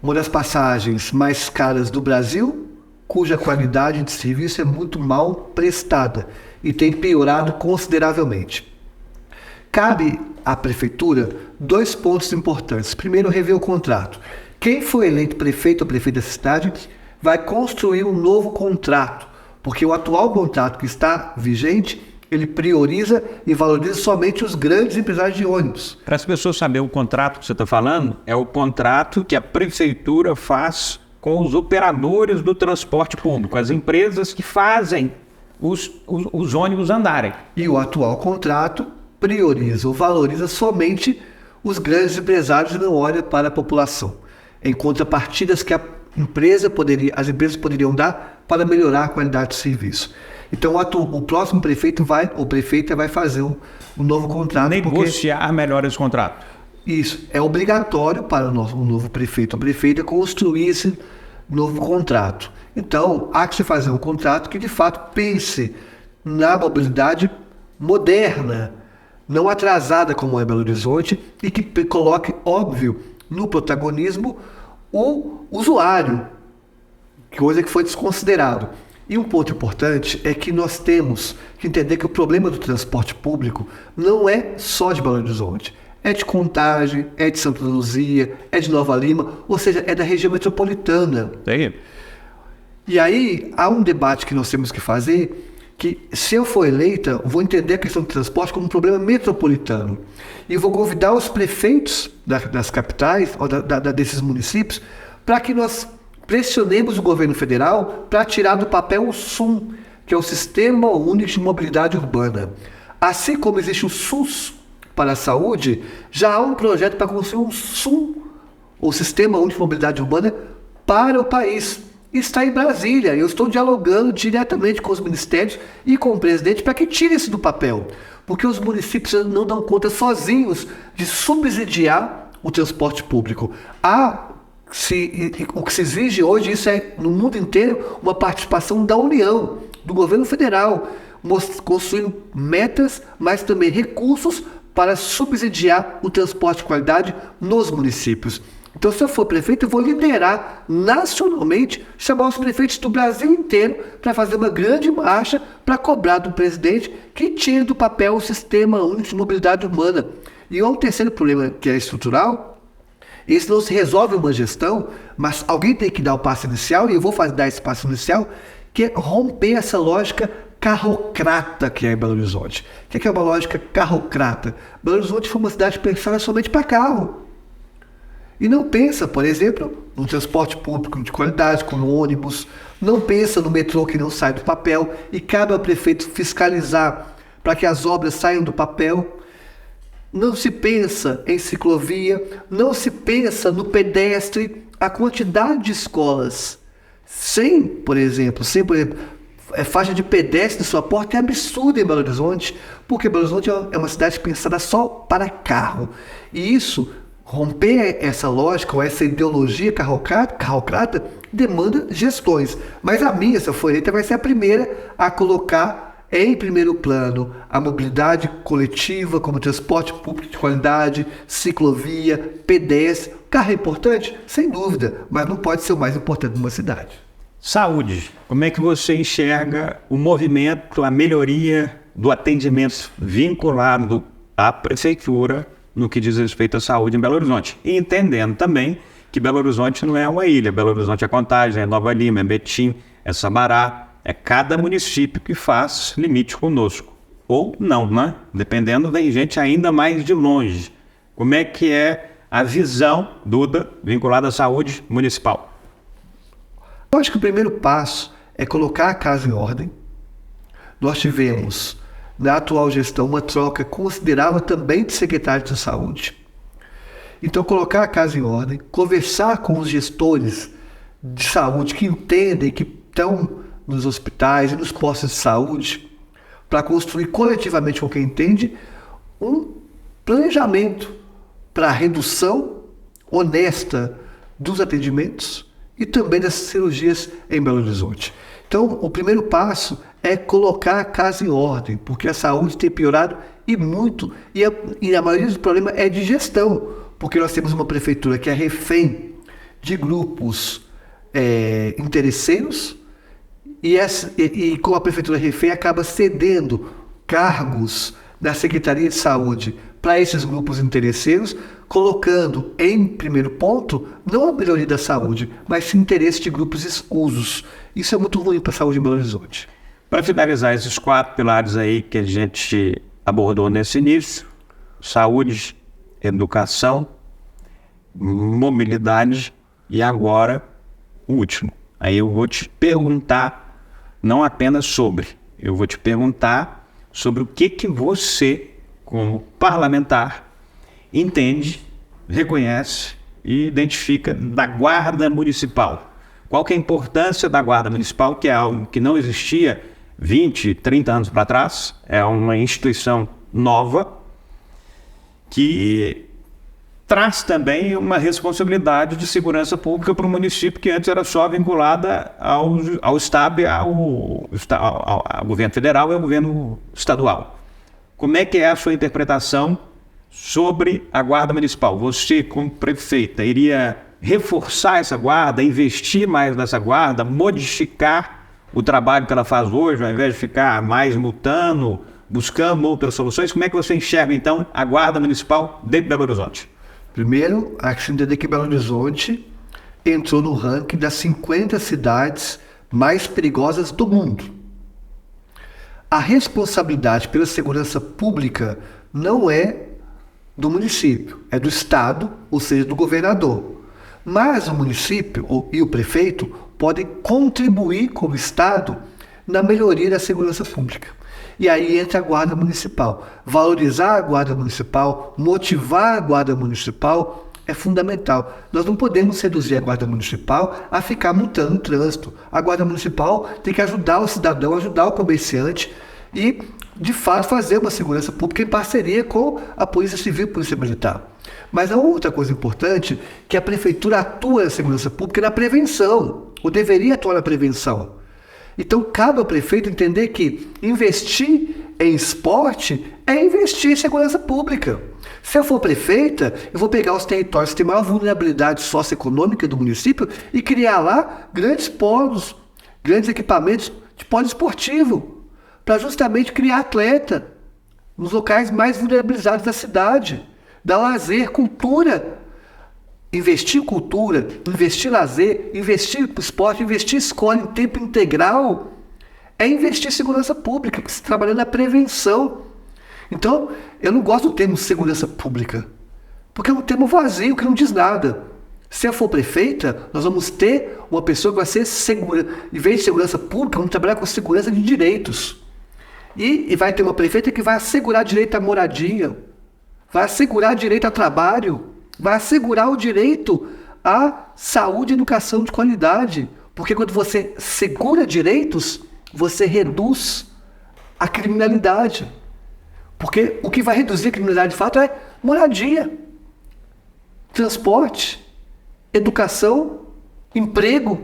Uma das passagens mais caras do Brasil, cuja qualidade de serviço é muito mal prestada e tem piorado consideravelmente. Cabe à Prefeitura 2 pontos importantes. Primeiro, rever o contrato. Quem for eleito prefeito ou prefeita da cidade vai construir um novo contrato, porque o atual contrato que está vigente, ele prioriza e valoriza somente os grandes empresários de ônibus. Para as pessoas saberem o contrato que você está falando, é o contrato que a Prefeitura faz com os operadores do transporte público, as empresas que fazem os ônibus andarem. E o atual contrato prioriza ou valoriza somente os grandes empresários e não olha para a população, em contrapartidas que as empresas poderiam dar para melhorar a qualidade do serviço. Então o próximo prefeito ou prefeita vai fazer um novo contrato. Negociar melhor esse contrato. Isso, é obrigatório para o novo prefeito ou prefeita construir esse novo contrato. Então, há que se fazer um contrato que de fato pense na mobilidade moderna, não atrasada como é Belo Horizonte, e que coloque, óbvio, no protagonismo o usuário, coisa que foi desconsiderado. E um ponto importante é que nós temos que entender que o problema do transporte público não é só de Belo Horizonte. É de Contagem, é de Santa Luzia, é de Nova Lima, ou seja, é da região metropolitana. Sim. E aí há um debate que nós temos que fazer, que se eu for eleita, vou entender a questão do transporte como um problema metropolitano. E vou convidar os prefeitos das capitais, ou desses municípios, para que nós pressionemos o governo federal para tirar do papel o SUM, que é o Sistema Único de Mobilidade Urbana. Assim como existe o SUS para a saúde, já há um projeto para construir um SUM, o Sistema Único de Mobilidade Urbana, para o país. Está em Brasília. Eu estou dialogando diretamente com os ministérios e com o presidente para que tire isso do papel, porque os municípios não dão conta sozinhos de subsidiar o transporte público. Há o que se exige hoje, isso é no mundo inteiro, uma participação da União, do governo federal, construindo metas, mas também recursos para subsidiar o transporte de qualidade nos municípios. Então, se eu for prefeito, eu vou liderar nacionalmente, chamar os prefeitos do Brasil inteiro para fazer uma grande marcha para cobrar do presidente que tire do papel o Sistema Único de Mobilidade Urbana. E um terceiro problema, que é estrutural, esse não se resolve uma gestão, mas alguém tem que dar o passo inicial, e eu vou dar esse passo inicial, que é romper essa lógica carrocrata que é em Belo Horizonte. O que é uma lógica carrocrata? Belo Horizonte foi uma cidade pensada somente para carro. E não pensa, por exemplo, no transporte público de qualidade, como ônibus, não pensa no metrô que não sai do papel, e cabe ao prefeito fiscalizar para que as obras saiam do papel. Não se pensa em ciclovia, não se pensa no pedestre. A quantidade de escolas por exemplo, faixa de pedestre na sua porta é absurda em Belo Horizonte, porque Belo Horizonte é uma cidade pensada só para carro. E isso, romper essa lógica ou essa ideologia carrocrata demanda gestões. Mas a minha, se eu for eleita, vai ser a primeira a colocar em primeiro plano a mobilidade coletiva, como transporte público de qualidade, ciclovia, pedestre. Carro é importante? Sem dúvida, mas não pode ser o mais importante de uma cidade. Saúde. Como é que você enxerga o movimento, a melhoria do atendimento vinculado à prefeitura no que diz respeito à saúde em Belo Horizonte? E entendendo também que Belo Horizonte não é uma ilha. Belo Horizonte é Contagem, é Nova Lima, é Betim, é Sabará. É cada município que faz limite conosco. Ou não, né? Dependendo, vem gente ainda mais de longe. Como é que é a visão, Duda, vinculada à saúde municipal? Eu acho que o primeiro passo é colocar a casa em ordem. Nós tivemos, na atual gestão, uma troca considerável também de secretário de saúde. Então, colocar a casa em ordem, conversar com os gestores de saúde que entendem, que estão nos hospitais e nos postos de saúde, para construir coletivamente com quem entende um planejamento para a redução honesta dos atendimentos e também das cirurgias em Belo Horizonte. Então, o primeiro passo é colocar a casa em ordem, porque a saúde tem piorado e muito, e a maioria dos problemas é de gestão, porque nós temos uma prefeitura que é refém de grupos interesseiros, e como a prefeitura refém, acaba cedendo cargos da Secretaria de Saúde para esses grupos interesseiros, colocando em primeiro ponto não a melhoria da saúde, mas sim interesse de grupos escusos. Isso é muito ruim para a saúde em Belo Horizonte. Para finalizar esses 4 pilares aí que a gente abordou nesse início: saúde, educação, mobilidade e agora o último. Aí eu vou te perguntar não apenas sobre, eu vou te perguntar sobre o que você, como parlamentar, entende, reconhece e identifica da Guarda Municipal. Qual que é a importância da Guarda Municipal, que é algo que não existia 20, 30 anos para trás, é uma instituição nova que traz também uma responsabilidade de segurança pública para o município que antes era só vinculada ao Estado, ao governo federal e ao governo estadual. Como é que é a sua interpretação sobre a Guarda Municipal? Você, como prefeita, iria reforçar essa guarda, investir mais nessa guarda, modificar o trabalho que ela faz hoje, ao invés de ficar mais multando, buscando outras soluções? Como é que você enxerga, então, a Guarda Municipal de Belo Horizonte? Primeiro, há que se entender que Belo Horizonte entrou no ranking das 50 cidades mais perigosas do mundo. A responsabilidade pela segurança pública não é do município, é do Estado, ou seja, do governador. Mas o município e o prefeito podem contribuir com o Estado na melhoria da segurança pública. E aí entra a Guarda Municipal. Valorizar a Guarda Municipal, motivar a Guarda Municipal é fundamental. Nós não podemos reduzir a Guarda Municipal a ficar multando o trânsito. A Guarda Municipal tem que ajudar o cidadão, ajudar o comerciante. E de fato, fazer uma segurança pública em parceria com a Polícia Civil e a Polícia Militar. Mas há outra coisa importante, que a Prefeitura atua na segurança pública na prevenção, ou deveria atuar na prevenção. Então, cabe ao prefeito entender que investir em esporte é investir em segurança pública. Se eu for prefeita, eu vou pegar os territórios que têm maior vulnerabilidade socioeconômica do município e criar lá grandes polos, grandes equipamentos de polo esportivo, para justamente criar atleta nos locais mais vulnerabilizados da cidade, dar lazer, cultura. Investir em cultura, investir em lazer, investir em esporte, investir em escola em tempo integral é investir em segurança pública, que se trabalha na prevenção. Então, eu não gosto do termo segurança pública, porque é um termo vazio que não diz nada. Se eu for prefeita, nós vamos ter uma pessoa que vai ser segura. Em vez de segurança pública, vamos trabalhar com segurança de direitos. E vai ter uma prefeita que vai assegurar direito à moradia, vai assegurar direito ao trabalho, vai assegurar o direito à saúde e educação de qualidade. Porque quando você segura direitos, você reduz a criminalidade. Porque o que vai reduzir a criminalidade de fato é moradia, transporte, educação, emprego,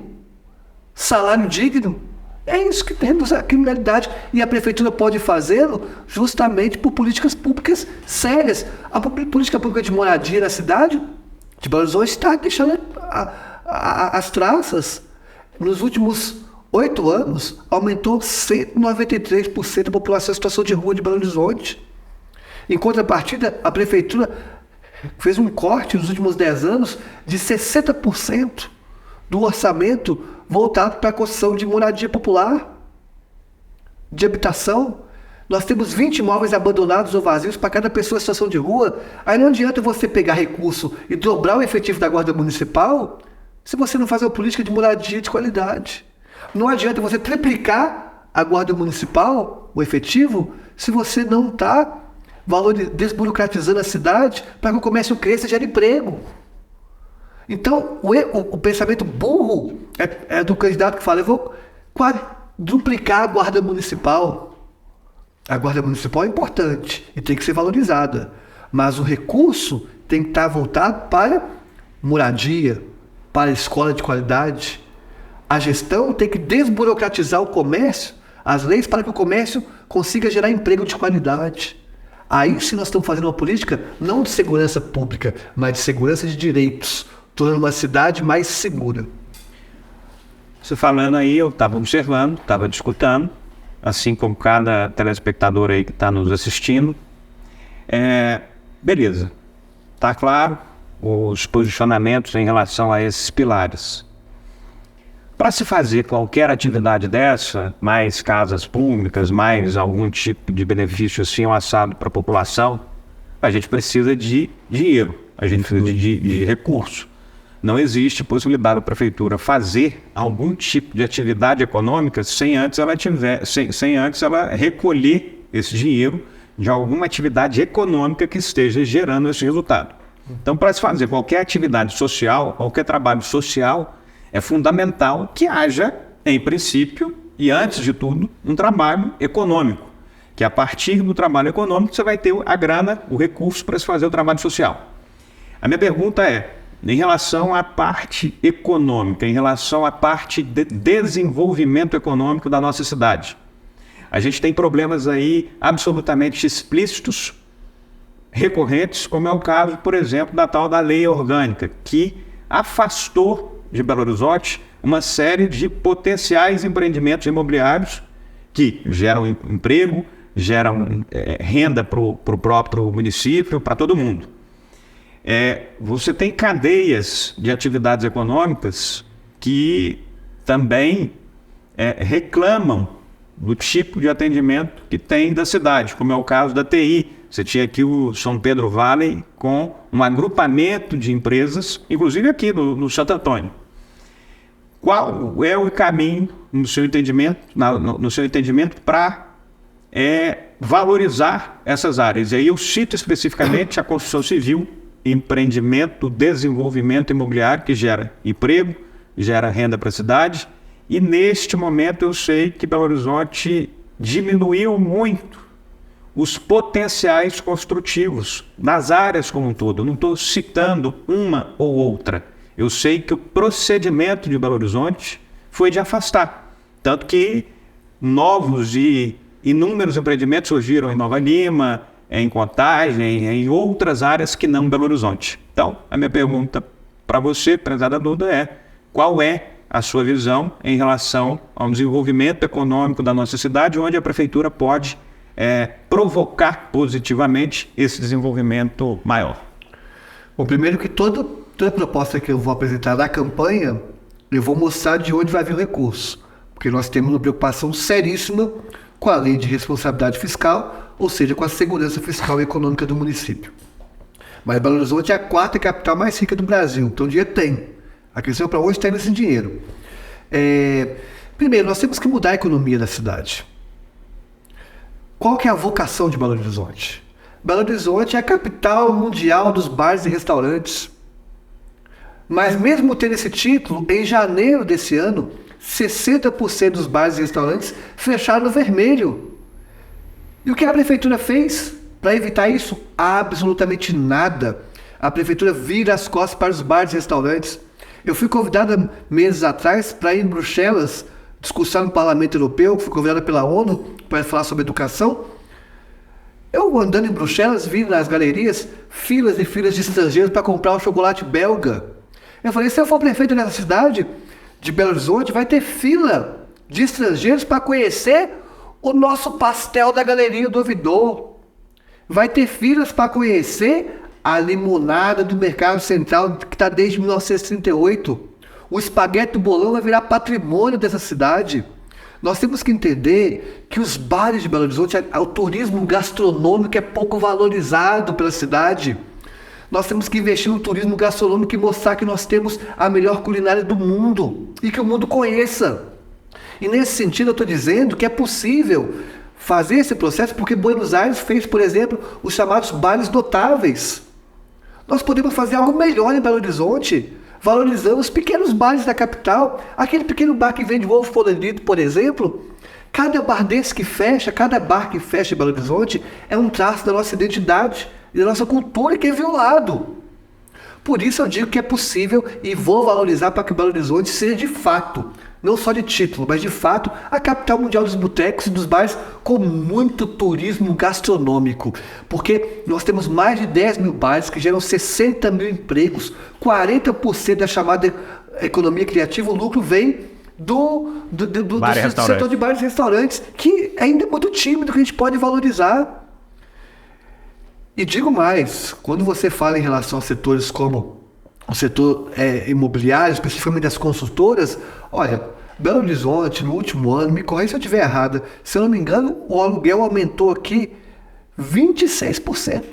salário digno. É isso que reduz a criminalidade. E a prefeitura pode fazê-lo justamente por políticas públicas sérias. A política pública de moradia na cidade de Belo Horizonte está deixando as traças. Nos últimos 8 anos, aumentou 193% a população em situação de rua de Belo Horizonte. Em contrapartida, a prefeitura fez um corte nos últimos 10 anos de 60% do orçamento voltado para a construção de moradia popular, de habitação. Nós temos 20 imóveis abandonados ou vazios para cada pessoa em situação de rua. Aí não adianta você pegar recurso e dobrar o efetivo da Guarda Municipal se você não faz uma política de moradia de qualidade. Não adianta você triplicar a Guarda Municipal, o efetivo, se você não está desburocratizando a cidade para que o comércio cresça e gere emprego. Então, o pensamento burro é do candidato que fala: eu vou duplicar a Guarda Municipal. A Guarda Municipal é importante e tem que ser valorizada, mas o recurso tem que estar voltado para moradia, para escola de qualidade. A gestão tem que desburocratizar o comércio, as leis, para que o comércio consiga gerar emprego de qualidade. Aí sim nós estamos fazendo uma política não de segurança pública, mas de segurança de direitos, tornando uma cidade mais segura. Você falando aí, eu estava observando, estava discutindo, assim como cada telespectador aí que está nos assistindo. Beleza, está claro os posicionamentos em relação a esses pilares. Para se fazer qualquer atividade dessa, mais casas públicas, mais algum tipo de benefício assim assado para a população, a gente precisa de dinheiro, a gente precisa de recurso. Não existe possibilidade da prefeitura fazer algum tipo de atividade econômica sem antes ela recolher esse dinheiro de alguma atividade econômica que esteja gerando esse resultado. Então, para se fazer qualquer atividade social, qualquer trabalho social, é fundamental que haja, em princípio, e antes de tudo, um trabalho econômico. Que a partir do trabalho econômico você vai ter a grana, o recurso para se fazer o trabalho social. A minha pergunta é, em relação à parte econômica, em relação à parte de desenvolvimento econômico da nossa cidade. A gente tem problemas aí absolutamente explícitos, recorrentes, como é o caso, por exemplo, da tal da lei orgânica, que afastou de Belo Horizonte uma série de potenciais empreendimentos imobiliários que geram emprego, geram renda para o próprio município, para todo mundo. Você tem cadeias de atividades econômicas que também reclamam do tipo de atendimento que tem da cidade, como é o caso da TI. Você tinha aqui o São Pedro Valley com um agrupamento de empresas, inclusive aqui no Santo Antônio. Qual é o caminho, no seu entendimento, para valorizar essas áreas? E aí eu cito especificamente a construção civil, empreendimento, desenvolvimento imobiliário, que gera emprego, gera renda para a cidade. E neste momento eu sei que Belo Horizonte diminuiu muito os potenciais construtivos das áreas como um todo. Eu não estou citando uma ou outra. Eu sei que o procedimento de Belo Horizonte foi de afastar. Tanto que novos e inúmeros empreendimentos surgiram em Nova Lima, em Contagem, em outras áreas que não Belo Horizonte. Então, a minha pergunta para você, prezada Duda, é: qual é a sua visão em relação ao desenvolvimento econômico da nossa cidade, onde a prefeitura pode provocar positivamente esse desenvolvimento maior? Bom, primeiro que toda proposta que eu vou apresentar na campanha, eu vou mostrar de onde vai vir o recurso. Porque nós temos uma preocupação seríssima com a lei de responsabilidade fiscal, ou seja, com a segurança fiscal e econômica do município. Mas Belo Horizonte é a quarta capital mais rica do Brasil, então o dinheiro tem. A questão é para onde está indo esse dinheiro. Primeiro, nós temos que mudar a economia da cidade. Qual que é a vocação de Belo Horizonte? Belo Horizonte é a capital mundial dos bares e restaurantes. Mas mesmo tendo esse título, em janeiro desse ano, 60% dos bares e restaurantes fecharam no vermelho. E o que a prefeitura fez para evitar isso? Absolutamente nada. A prefeitura vira as costas para os bares e restaurantes. Eu fui convidado meses atrás para ir em Bruxelas, discussão no Parlamento Europeu, fui convidado pela ONU para falar sobre educação. Eu andando em Bruxelas, vi nas galerias filas e filas de estrangeiros para comprar um chocolate belga. Eu falei, se eu for prefeito dessa cidade de Belo Horizonte, vai ter fila de estrangeiros para conhecer o nosso pastel da Galeria do Ouvidor. Vai ter filas para conhecer a limonada do Mercado Central, que está desde 1938. O espaguete do bolão vai virar patrimônio dessa cidade. Nós temos que entender que os bares de Belo Horizonte, o turismo gastronômico é pouco valorizado pela cidade. Nós temos que investir no turismo gastronômico e mostrar que nós temos a melhor culinária do mundo e que o mundo conheça. E nesse sentido eu estou dizendo que é possível fazer esse processo porque Buenos Aires fez, por exemplo, os chamados bares notáveis. Nós podemos fazer algo melhor em Belo Horizonte, valorizando os pequenos bares da capital. Aquele pequeno bar que vende ovo colorido, por exemplo, cada bar desse que fecha, cada bar que fecha em Belo Horizonte é um traço da nossa identidade e da nossa cultura que é violado. Por isso eu digo que é possível e vou valorizar para que Belo Horizonte seja de fato, não só de título, mas de fato, a capital mundial dos botecos e dos bares com muito turismo gastronômico. Porque nós temos mais de 10 mil bares que geram 60 mil empregos, 40% da chamada economia criativa, o lucro vem do setor de bares e restaurantes, que ainda é muito tímido, que a gente pode valorizar. E digo mais, quando você fala em relação a setores como o setor imobiliário, especificamente das consultoras, olha, Belo Horizonte, no último ano, me corrija se eu estiver errada, se eu não me engano, o aluguel aumentou aqui 26%,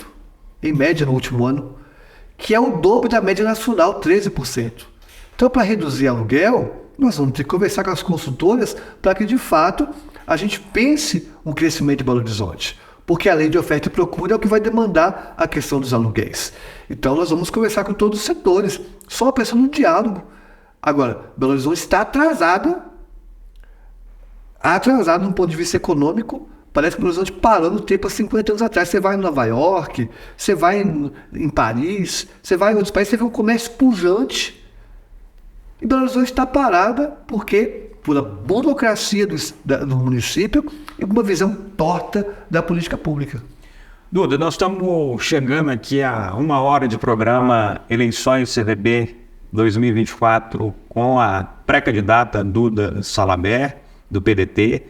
em média no último ano, que é o dobro da média nacional, 13%. Então, para reduzir aluguel, nós vamos ter que conversar com as consultoras para que, de fato, a gente pense um crescimento de Belo Horizonte. Porque a lei de oferta e procura é o que vai demandar a questão dos aluguéis. Então nós vamos conversar com todos os setores, só pensando no diálogo. Agora, Belo Horizonte está atrasado no ponto de vista econômico. Parece que Belo Horizonte parou no tempo há 50 anos atrás. Você vai em Nova York, você vai em Paris, você vai em outros países, você vê um comércio pujante. E Belo Horizonte está parada porque por a burocracia do município e uma visão torta da política pública. Duda, nós estamos chegando aqui a 1 hora de programa Eleições CVB 2024 com a pré-candidata Duda Salabert, do PDT.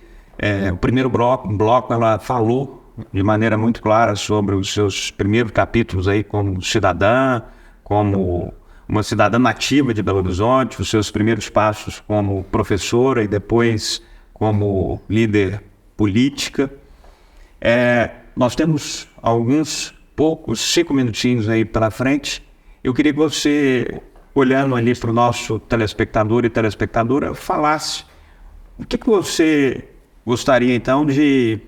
O primeiro bloco ela falou de maneira muito clara sobre os seus primeiros capítulos aí como cidadã, como uma cidadã nativa de Belo Horizonte, os seus primeiros passos como professora e depois como líder política. Nós temos alguns poucos 5 minutinhos aí pela frente. Eu queria que você, olhando ali para o nosso telespectador e telespectadora, falasse o que você gostaria então de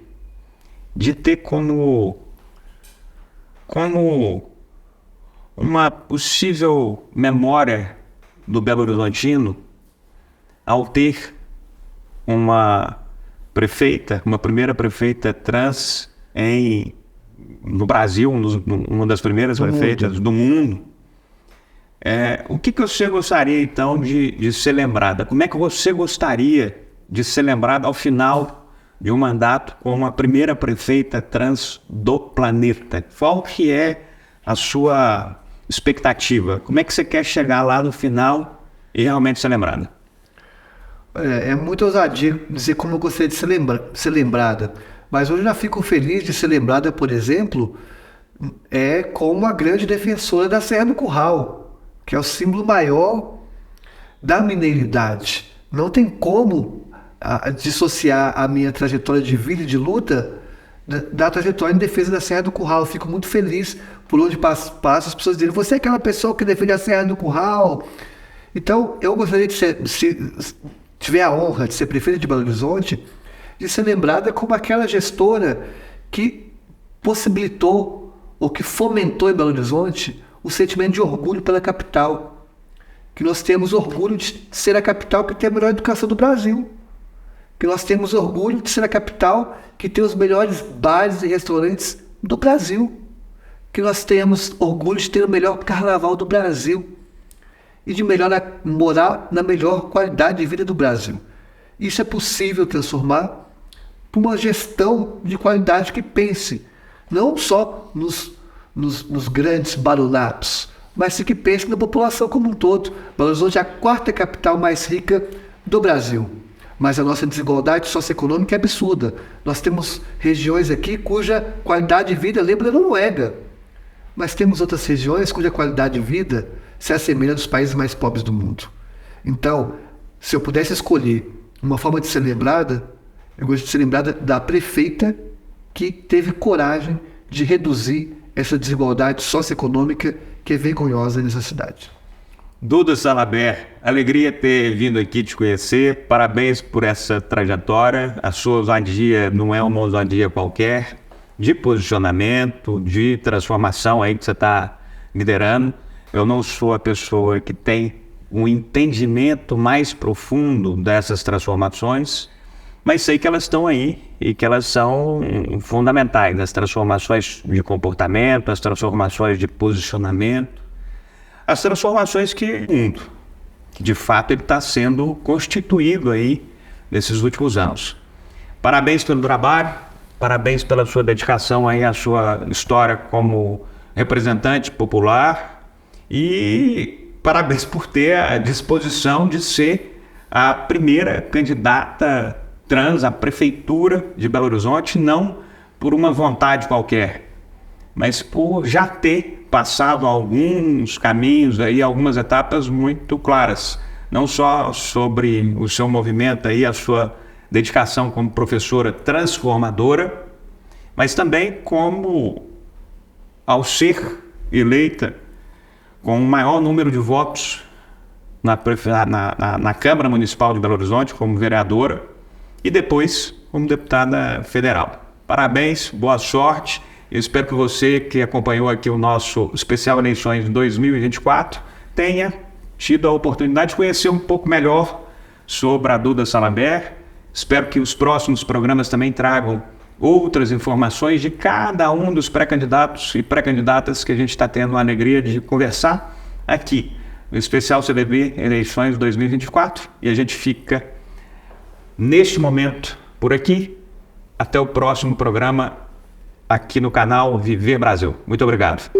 ter como uma possível memória do Belo Horizontino ao ter uma primeira prefeita trans no Brasil, uma das primeiras prefeitas do mundo. O que você gostaria, então, de ser lembrada? Como é que você gostaria de ser lembrada ao final de um mandato como a primeira prefeita trans do planeta? Qual que é a sua expectativa? Como é que você quer chegar lá no final e realmente ser lembrada? É muita ousadia dizer como eu gostaria de ser lembrada, mas hoje eu já fico feliz de ser lembrada, por exemplo, como a grande defensora da Serra do Curral, que é o símbolo maior da mineiridade. Não tem como dissociar a minha trajetória de vida e de luta da trajetória em defesa da Serra do Curral. Eu fico muito feliz por onde passo as pessoas dizem: você é aquela pessoa que defende a Serra do Curral. Então, eu gostaria de ser, se tiver a honra de ser prefeita de Belo Horizonte, de ser lembrada como aquela gestora que possibilitou ou que fomentou em Belo Horizonte o sentimento de orgulho pela capital. Que nós temos orgulho de ser a capital que tem a melhor educação do Brasil. Que nós temos orgulho de ser a capital que tem os melhores bares e restaurantes do Brasil. Que nós temos orgulho de ter o melhor carnaval do Brasil. E de morar na melhor qualidade de vida do Brasil. Isso é possível transformar por uma gestão de qualidade que pense não só nos grandes barulhos, mas que pense na população como um todo. Belo Horizonte é a quarta capital mais rica do Brasil, mas a nossa desigualdade socioeconômica é absurda. Nós temos regiões aqui cuja qualidade de vida lembra a Noruega, mas temos outras regiões cuja qualidade de vida se assemelha dos países mais pobres do mundo. Então, se eu pudesse escolher uma forma de ser lembrada, eu gostaria de ser lembrada da prefeita que teve coragem de reduzir essa desigualdade socioeconômica que é vergonhosa nessa cidade. Duda Salabert, alegria ter vindo aqui te conhecer, parabéns por essa trajetória. A sua ousadia não é uma ousadia qualquer, de posicionamento, de transformação aí que você está liderando. Eu não sou a pessoa que tem um entendimento mais profundo dessas transformações, mas sei que elas estão aí e que elas são fundamentais, as transformações de comportamento, as transformações de posicionamento, as transformações que de fato ele está sendo constituído aí nesses últimos anos. Parabéns pelo trabalho, parabéns pela sua dedicação aí à sua história como representante popular. E parabéns por ter a disposição de ser a primeira candidata trans à prefeitura de Belo Horizonte, não por uma vontade qualquer, mas por já ter passado alguns caminhos, aí, algumas etapas muito claras, não só sobre o seu movimento, aí, a sua dedicação como professora transformadora, mas também como, ao ser eleita com o maior número de votos na Câmara Municipal de Belo Horizonte, como vereadora, e depois como deputada federal. Parabéns, boa sorte. Eu espero que você que acompanhou aqui o nosso especial Eleições 2024 tenha tido a oportunidade de conhecer um pouco melhor sobre a Duda Salabert. Espero que os próximos programas também tragam outras informações de cada um dos pré-candidatos e pré-candidatas que a gente está tendo a alegria de conversar aqui no especial CDB Eleições 2024. E a gente fica, neste momento, por aqui. Até o próximo programa aqui no canal Viver Brasil. Muito obrigado.